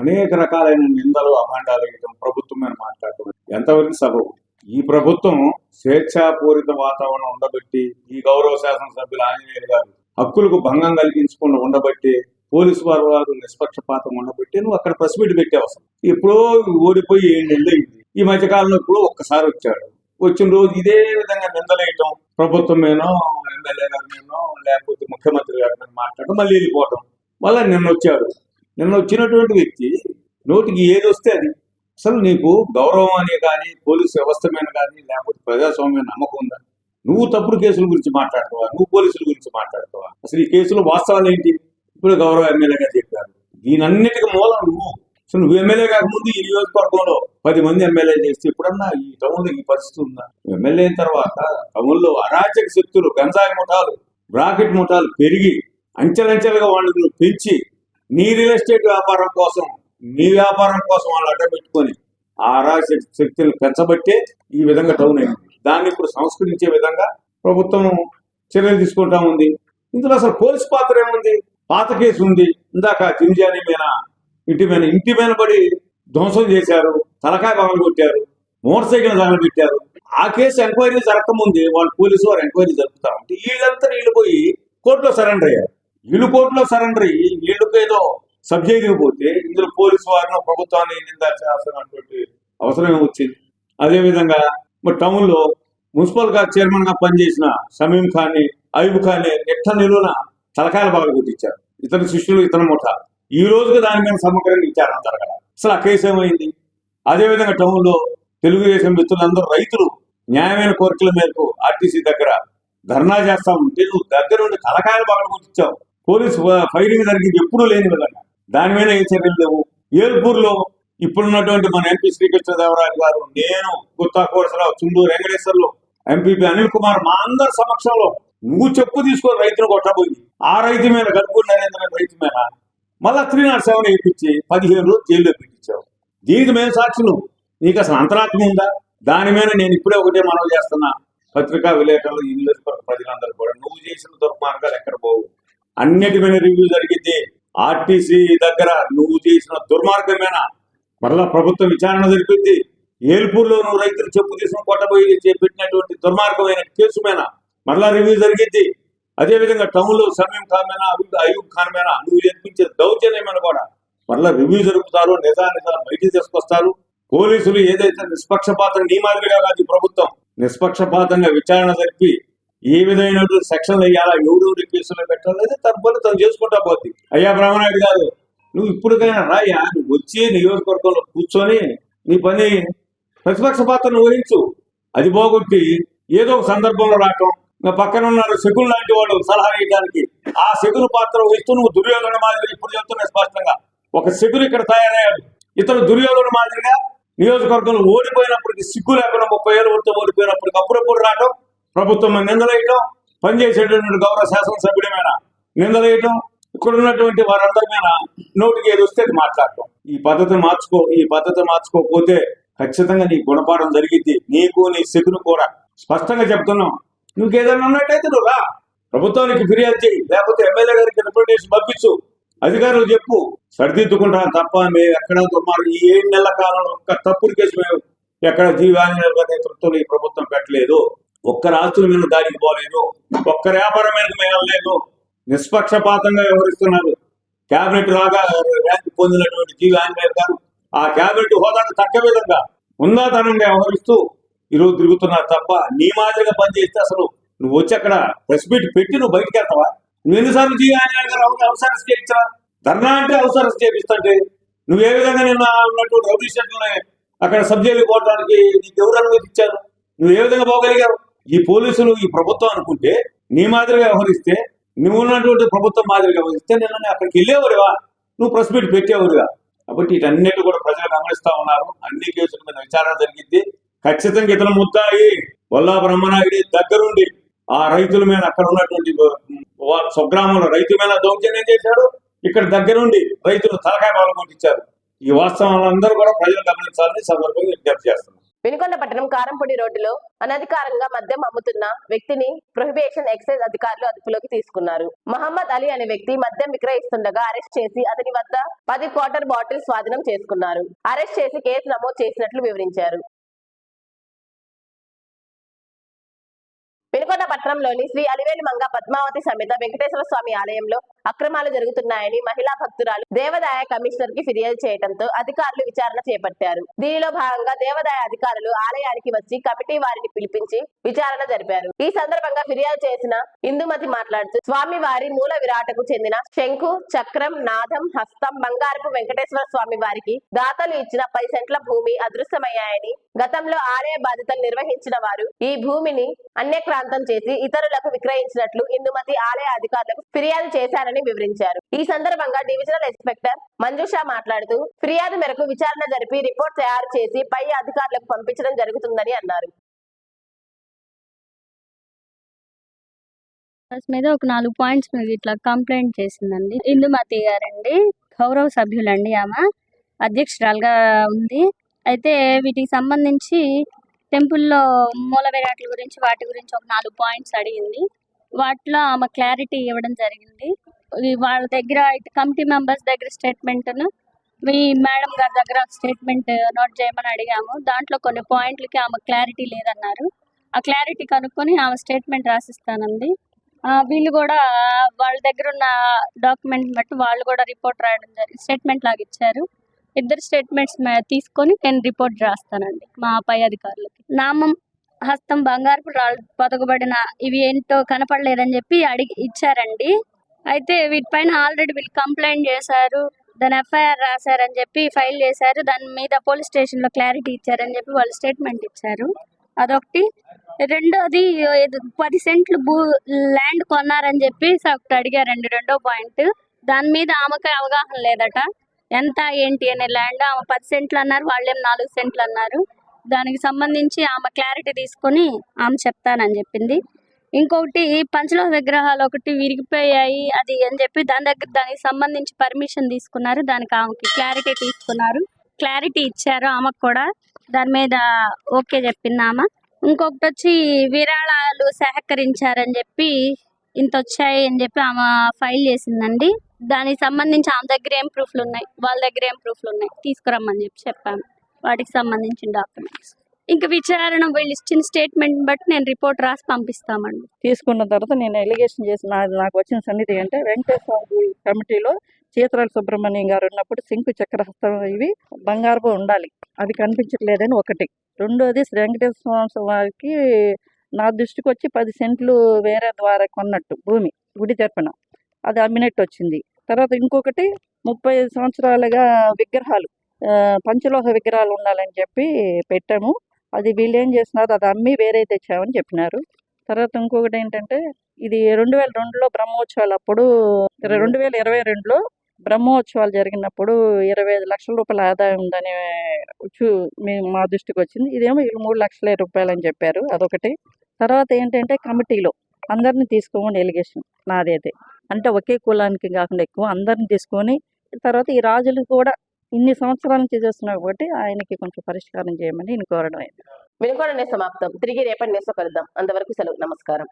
[SPEAKER 7] అనేక రకాలైన నిందలు, అభాండాలు వేయటం, ప్రభుత్వం మీద మాట్లాడటం ఎంతవరకు సబబు? ఈ ప్రభుత్వం స్వేచ్ఛాపూరిత వాతావరణం ఉండబట్టి, ఈ గౌరవ శాసనసభ్యులు ఆంజనేయులు గారు హక్కులకు భంగం కలిగించకుండా ఉండబట్టి, పోలీసు వారు నిష్పక్షపాతం ఉండబట్టి నువ్వు అక్కడ ప్రెస్ మీట్ పెట్టావు. ఎప్పుడో ఓడిపోయి 7 నెలలు అయింది. ఈ మధ్యకాలంలో ఇప్పుడు ఒక్కసారి వచ్చాడు. వచ్చిన రోజు ఇదే విధంగా నిందలేయటం, ప్రభుత్వం మీదనో, ఎమ్మెల్యే గారి మీదనో, లేకపోతే ముఖ్యమంత్రి గారి మీద మాట్లాడటం, మళ్ళీ వెళ్ళిపోవటం. మళ్ళీ నిన్న వచ్చాడు. నిన్న వచ్చినటువంటి వ్యక్తి నోటికి ఏది వస్తే అది. అసలు నీకు గౌరవం అని కానీ, పోలీసు వ్యవస్థ మీద కానీ, లేకపోతే ప్రజాస్వామ్యం నమ్మకం ఉందా? నువ్వు తప్పుడు కేసుల గురించి మాట్లాడతావా, నువ్వు పోలీసుల గురించి మాట్లాడతావా? అసలు ఈ కేసులో వాస్తవాలు ఏంటి? ఇప్పుడు గౌరవ ఎమ్మెల్యేగా చెప్పారు. దీనన్నిటికీ మూలం నువ్వు. అసలు నువ్వు ఎమ్మెల్యే కాకముందు ఈ నియోజకవర్గంలో 10 మంది ఎమ్మెల్యే చేస్తే ఇప్పుడన్నా ఈ టౌన్లో ఈ పరిస్థితి ఉందా? ఎమ్మెల్యే అయిన తర్వాత టౌన్లో అరాచక శక్తులు, గంజాయి ముఠాలు, బ్రాకెట్ ముఠాలు పెరిగి అంచెలంచెలుగా వాళ్ళని పెంచి నీ రియల్ ఎస్టేట్ వ్యాపారం కోసం, నీ వ్యాపారం కోసం వాళ్ళు అడ్డం పెట్టుకొని ఆ అరాచక శక్తులను పెంచబట్టే ఈ విధంగా టౌన్ అయింది. దాన్ని ఇప్పుడు సంస్కరించే విధంగా ప్రభుత్వం చర్యలు తీసుకుంటా ఉంది. ఇందులో అసలు పోలీస్ పాత్ర ఏముంది? పాత కేసు ఉంది. ఇందాక జింజాని మీద ఇంటి మీద పడి ధ్వంసం చేశారు, తలకాయ పగలు కొట్టారు, మోటార్ సైకిల్ తగలబెట్టారు. ఆ కేసు ఎంక్వైరీ జరగకముందే వాళ్ళు పోలీసు వారు ఎంక్వైరీ జరుపుతా ఉంటే వీళ్ళు పోయి కోర్టులో సరెండర్ అయ్యారు. వీళ్ళు కోర్టులో సరెండర్ అయ్యి వీళ్ళకి ఏదో సబ్జెక్టుకి పోతే ఇందులో పోలీసు వారిని ప్రభుత్వాన్ని నిందాల్సినటువంటి అవసరం వచ్చింది. అదేవిధంగా మరి టౌన్లో మున్సిపల్ చైర్మన్ గా పనిచేసిన సమీం ఖాన్ని, అయూబ్ ఖాన్ని నెట్ట నిలువున తలకాయల బాగా కొట్టించారు. ఇతని శిష్యులు, ఇతని ముఠ. ఈ రోజుకి దాని మీద సమగ్రంగా విచారణ జరగల. అసలు ఆ కేసు ఏమైంది? అదేవిధంగా టౌన్లో తెలుగుదేశం మిత్రులందరూ రైతులు న్యాయమైన కోరికల మేరకు ఆర్టీసీ దగ్గర ధర్నా చేస్తా ఉంటే నువ్వు దగ్గరుండి తలకాయల బాగా కొట్టించావు. పోలీసు ఫైరింగ్ జరిగింది ఎప్పుడూ లేని విధంగా. దాని మీద ఏ చర్యలు లేవు. ఏల్పూర్లో ఇప్పుడున్నటువంటి మన ఎంపీ శ్రీకృష్ణదేవరాయలు గారు, నేను, గుత్తా కోటరావు, చుండూరు వెంకటేశ్వర్లు, ఎంపీపీ అనిల్ కుమార్, మా అందరి సమక్షంలో నువ్వు చెప్పు తీసుకొని రైతును కొట్టబోయింది. ఆ రైతు మీద గడుపుడు నరేంద్ర రైతు మీద మళ్ళా 307 ఇప్పించి 15 రోజులు జైల్లో పెట్టించావు. దీనికి మేము సాక్షులు. నీకు అసలు అంతరాత్మ ఉందా? దాని మీద నేను ఇప్పుడే ఒకటే మనవి చేస్తున్నా, పత్రికా విలేకరులు, ఈ నియోజకవర్గ ప్రజలందరూ కూడా నువ్వు చేసిన దుర్మార్గాలు ఎక్కడ పోవు. అన్నిటి మీద రివ్యూ జరిగింది. ఆర్టీసీ దగ్గర నువ్వు చేసిన దుర్మార్గమేనా మరలా ప్రభుత్వం విచారణ జరిపింది. ఏల్పూర్లో నువ్వు రైతులు చెప్పు తీసుకుని కొట్టబోయి పెట్టినటువంటి దుర్మార్గమైన కేసు మీద మరలా రివ్యూ జరిగింది. అదేవిధంగా టౌన్లో సమీం ఖాన్ మీద, అయూబ్ ఖాన్ మీద నువ్వు జరిపించే దౌర్జన్యమైన కూడా మరలా రివ్యూ జరుపుతారు. నిజాలు బయటికి తీసుకొస్తారు. పోలీసులు ఏదైతే నిష్పక్షపాతం, నీ మాదిరిగా కాదు ప్రభుత్వం నిష్పక్షపాతంగా విచారణ జరిపి ఏ విధమైనటువంటి సెక్షన్లు వేయాలా, ఎవరెవరి కేసులు పెట్టాలనేది తన పని తను చేసుకుంటా పోద్ది. అయ్యా బ్రహ్మనాయుడు గారు, నువ్వు ఇప్పటికైనా రాయా, నువ్వు వచ్చి నియోజకవర్గంలో కూర్చొని నీ పని ప్రతిపక్షపాత్రను వహించు. అది పోగొట్టి ఏదో ఒక సందర్భంలో రావటం, పక్కన ఉన్నారు శకులు లాంటి వాడు సలహా ఇవ్వడానికి, ఆ శకులు పాత్ర వహిస్తూ నువ్వు దుర్యోధన మాదిరిగా ఇప్పుడు చెప్తున్నా స్పష్టంగా ఒక శకులు ఇక్కడ తయారయ్యాడు. ఇతను దుర్యోధన మాదిరిగా నియోజకవర్గంలో ఓడిపోయినప్పటికీ సిగ్గు లేకుండా 30 ఏళ్ళ వరకు ఓడిపోయినప్పటికీ అప్పుడప్పుడు రావటం, ప్రభుత్వం నిందలేయటం, పనిచేసేటటువంటి గౌరవ శాసనసభ్యుడి మీద నిందలేయటం, ఇక్కడ ఉన్నటువంటి వారందరి మీద నోటికి ఏది వస్తే అది మాట్లాడటం. ఈ పద్ధతి మార్చుకోకపోతే ఖచ్చితంగా నీ గుణపాఠం జరిగింది. నీకు నీ శకులు కూడా స్పష్టంగా చెప్తున్నాం. నువ్వు ఏదైనా ఉన్నట్టయితే నువ్వు రా, ప్రభుత్వానికి ఫిర్యాదు చేయి, లేకపోతే ఎమ్మెల్యే గారికి రిప్రజెంటేషన్ పంపించు, అధికారులు చెప్పు, సరిదిద్దుకుంటాం తప్ప మేము ఎక్కడ దుర్మార్గం ఈ 7 నెలల కాలంలో ఒక్క తప్పుడు కేసు మేము ఎక్కడ జీవాంజనేయుల గారి నేతృత్వంలో ఈ ప్రభుత్వం పెట్టలేదు. ఒక్కరి ఆస్తుల మీద దాడికి పోలేదు, ఒక్కరి వ్యాపారం మీద మేము వెళ్ళలేదు. నిష్పక్షపాతంగా వ్యవహరిస్తున్నారు. కేబినెట్ లాగా ర్యాంక్ పొందినటువంటి జీవాంజనేయుల గారు ఆ కేబినెట్ హోదాకు తగ్గ విధంగా ఉందాతనంగా వ్యవహరిస్తూ ఈరోజు తిరుగుతున్నారు తప్ప నీ మాదిరిగా పనిచేస్తే అసలు నువ్వు వచ్చి అక్కడ ప్రెస్ మీట్ పెట్టి నువ్వు బయటకు వెళ్తావా? నువ్వు ఎన్నిసార్లు జీవాంజనేయుల గారు అవసరం చేయించా? ధర్నా అంటే అవసరం చేపిస్తుంటే నువ్వు ఏ విధంగా నిన్న ఉన్నటువంటి రౌడీ షెడ్లని అక్కడ సబ్జెక్టులు పోవడానికి నీకు ఎవరు అనుమతి ఇచ్చారు? నువ్వు ఏ విధంగా పోగలిగావు? ఈ పోలీసులు ఈ ప్రభుత్వం అనుకుంటే నీ మాదిరిగా వ్యవహరిస్తే, నువ్వు ఉన్నటువంటి ప్రభుత్వం మాదిరిగా వ్యవహరిస్తే నిన్న అక్కడికి వెళ్ళేవారుగా, నువ్వు ప్రెస్ మీట్ పెట్టేవారుగా. కాబట్టి వీటన్నిటి కూడా ప్రజలు గమనిస్తా ఉన్నారు. అన్ని కేసుల మీద విచారణ జరిగింది. ఖచ్చితంగా ఇతను ముద్దాయి వల్లా బ్రహ్మనాయుడి దగ్గరుండి ఆ రైతుల మీద, అక్కడ ఉన్నటువంటి స్వగ్రామంలో రైతు మీద దౌర్జన్యం చేశాడు, ఇక్కడ దగ్గరుండి రైతులు తలకాయ బాగా కొట్టించారు. ఈ వాస్తవాలందరూ కూడా ప్రజలు గమనించాలని సందర్భంగా విజ్ఞప్తి చేస్తున్నారు.
[SPEAKER 1] వినుకొండ పట్టణం కారంపొడి రోడ్డులో అనధికారంగా మద్యం అమ్ముతున్న వ్యక్తిని ప్రొహిబిషన్ ఎక్సైజ్ అధికారులు అదుపులోకి తీసుకున్నారు. మహమ్మద్ అలీ అనే వ్యక్తి మద్యం విక్రయిస్తుండగా అరెస్ట్ చేసి అతని వద్ద 10 క్వార్టర్ బాటిల్ స్వాధీనం చేసుకున్నారు. అరెస్ట్ చేసి కేసు నమోదు చేసినట్లు వివరించారు. వినుకొండ పట్టణంలోని శ్రీ అలివేలి మంగ పద్మావతి సమేత వెంకటేశ్వర స్వామి ఆలయంలో అక్రమాలు జరుగుతున్నాయని మహిళా భక్తురాలు దేవాదాయ కమిషనర్ కి ఫిర్యాదు చేయడంతో అధికారులు విచారణ చేపట్టారు. దీనిలో భాగంగా దేవాదాయ అధికారులు ఆలయానికి వచ్చి కమిటీ వారిని పిలిపించి విచారణ జరిపారు. ఈ సందర్భంగా ఫిర్యాదు చేసిన ఇందుమతి మాట్లాడుతూ స్వామి వారి మూల విరాటకు చెందిన శంకు, చక్రం, నాదం, హస్తం, బంగారపు వెంకటేశ్వర స్వామి వారికి దాతలు ఇచ్చిన 10 సెంట్ల భూమి అదృశ్యమయ్యాయని, గతంలో ఆలయ బాధ్యతలు నిర్వహించిన వారు ఈ భూమిని అన్య బలవంతం చేసి ఇతరులకు విక్రయించినట్లు ఇందుమతి ఆలయ అధికారులకు ఫిర్యాదు చేశారని వివరించారు. ఈ సందర్భంగా డివిజనల్ ఇన్స్పెక్టర్ మంజుష మాట్లాడుతూ ఫిర్యాదు మేరకు విచారణ జరిపి రిపోర్ట్ తయారు చేసి పై అధికారులకు పంపించడం జరుగుతుందని అన్నారు.
[SPEAKER 8] మీద ఒక 4 పాయింట్స్ మీద ఇట్లా కంప్లైంట్ చేసిందండి. ఇందుమతి గారండి, గౌరవ సభ్యులండి, ఆమె అధ్యక్షురాలుగా ఉంది. అయితే వీటికి సంబంధించి టెంపుల్లో మూల విరాట్ల గురించి వాటి గురించి ఒక 4 పాయింట్స్ అడిగింది. వాటిలో ఆమె క్లారిటీ ఇవ్వడం జరిగింది. వాళ్ళ దగ్గర కమిటీ మెంబర్స్ దగ్గర స్టేట్మెంట్ను మీ మేడం గారి దగ్గర స్టేట్మెంట్ నోట్ చేయమని అడిగాము. దాంట్లో కొన్ని పాయింట్లకి ఆమె క్లారిటీ లేదన్నారు. ఆ క్లారిటీ కనుక్కొని ఆమె స్టేట్మెంట్ రాసిస్తానంది. వీళ్ళు కూడా వాళ్ళ దగ్గర ఉన్న డాక్యుమెంట్ బట్టి వాళ్ళు కూడా రిపోర్ట్ రాయడం స్టేట్మెంట్ లాగా ఇచ్చారు. ఇద్దరు స్టేట్మెంట్స్ తీసుకొని నేను రిపోర్ట్ రాస్తానండి మా పై అధికారులకి. నామం, హస్తం, బంగారపు రాళ్ళు పొదగబడిన ఇవి ఏంటో కనపడలేదని చెప్పి ఇచ్చారండి. అయితే వీటిపైన ఆల్రెడీ వీళ్ళు కంప్లైంట్ చేశారు, దాని ఎఫ్ఐఆర్ రాశారని చెప్పి ఫైల్ చేశారు. దాని మీద పోలీస్ స్టేషన్లో క్లారిటీ ఇచ్చారని చెప్పి వాళ్ళు స్టేట్మెంట్ ఇచ్చారు. అదొకటి. రెండోది 10 సెంట్లు ల్యాండ్ కొన్నారని చెప్పి ఒకటి అడిగారండి. రెండో పాయింట్, దాని మీద ఆమెకి అవగాహన లేదట. ఎంత ఏంటి అనే ల్యాండ్ ఆమె 10 సెంట్లు అన్నారు, వాళ్ళేం 4 సెంట్లు అన్నారు. దానికి సంబంధించి ఆమె క్లారిటీ తీసుకొని ఆమె చెప్తానని చెప్పింది. ఇంకొకటి పంచలోహ విగ్రహాలు ఒకటి విరిగిపోయాయి అది అని చెప్పి దానికి సంబంధించి పర్మిషన్ తీసుకున్నారు. దానికి ఆమెకి క్లారిటీ తీసుకున్నారు, క్లారిటీ ఇచ్చారు. ఆమెకు కూడా దాని మీద ఓకే చెప్పింది ఆమె. ఇంకొకటి వచ్చి విరాళాలు సహకరించారని చెప్పి ఇంత వచ్చాయి అని చెప్పి ఆమె ఫైల్ చేసిందండి. దానికి సంబంధించి ఆమె దగ్గర ఏం ప్రూఫ్లు ఉన్నాయి, వాళ్ళ దగ్గర ఏం ప్రూఫ్లు ఉన్నాయి తీసుకురమ్మని చెప్పాను. వాటికి సంబంధించిన డాక్యుమెంట్స్ ఇంకా విచారణ వీళ్ళు ఇచ్చిన స్టేట్మెంట్ బట్టి నేను రిపోర్ట్ రాసి పంపిస్తామండి.
[SPEAKER 9] తీసుకున్న తర్వాత నేను ఎలిగేషన్ చేసిన నాకు వచ్చిన సన్నిధి అంటే వెంకటేశ్వర గుడి కమిటీలో చీతరాల సుబ్రహ్మణ్యం గారు ఉన్నప్పుడు శంకు చక్రహస్తం ఇవి బంగారు ఉండాలి, అది కనిపించట్లేదని ఒకటి. రెండోది శ్రీ వెంకటేశ్వర స్వామి వారికి నా దృష్టికి వచ్చి 10 సెంట్లు వేరే ద్వారా కొన్నట్టు భూమి గుడి తరపున అది అమ్మినట్టు వచ్చింది. తర్వాత ఇంకొకటి 35 సంవత్సరాలుగా విగ్రహాలు పంచలోహ విగ్రహాలు ఉండాలని చెప్పి పెట్టాము. అది వీళ్ళు ఏం చేస్తున్నారు, అది అమ్మి వేరే తెచ్చామని చెప్పినారు. తర్వాత ఇంకొకటి ఏంటంటే ఇది 2002లో బ్రహ్మోత్సవాలు అప్పుడు 2022లో బ్రహ్మోత్సవాలు జరిగినప్పుడు 25 లక్షల రూపాయల ఆదాయం ఉందని మా దృష్టికి వచ్చింది. ఇదేమో 3 లక్షల రూపాయలు అని చెప్పారు, అదొకటి. తర్వాత ఏంటంటే కమిటీలో అందరినీ తీసుకోమని ఎలిగేషన్ నాదైతే, అంటే ఒకే కులానికి కాకుండా ఎక్కువ అందరిని తీసుకొని తర్వాత ఈ రాజులు కూడా ఇన్ని సంవత్సరాల నుంచి చేస్తున్నారు కాబట్టి ఆయనకి కొంచెం పరిష్కారం చేయమని నేను కోరడం అయింది.
[SPEAKER 1] వినుకొండ సమాప్తం. తిరిగి రేపటి న్యూస్లో కలుద్దాం. అంతవరకు సెలవు. నమస్కారం.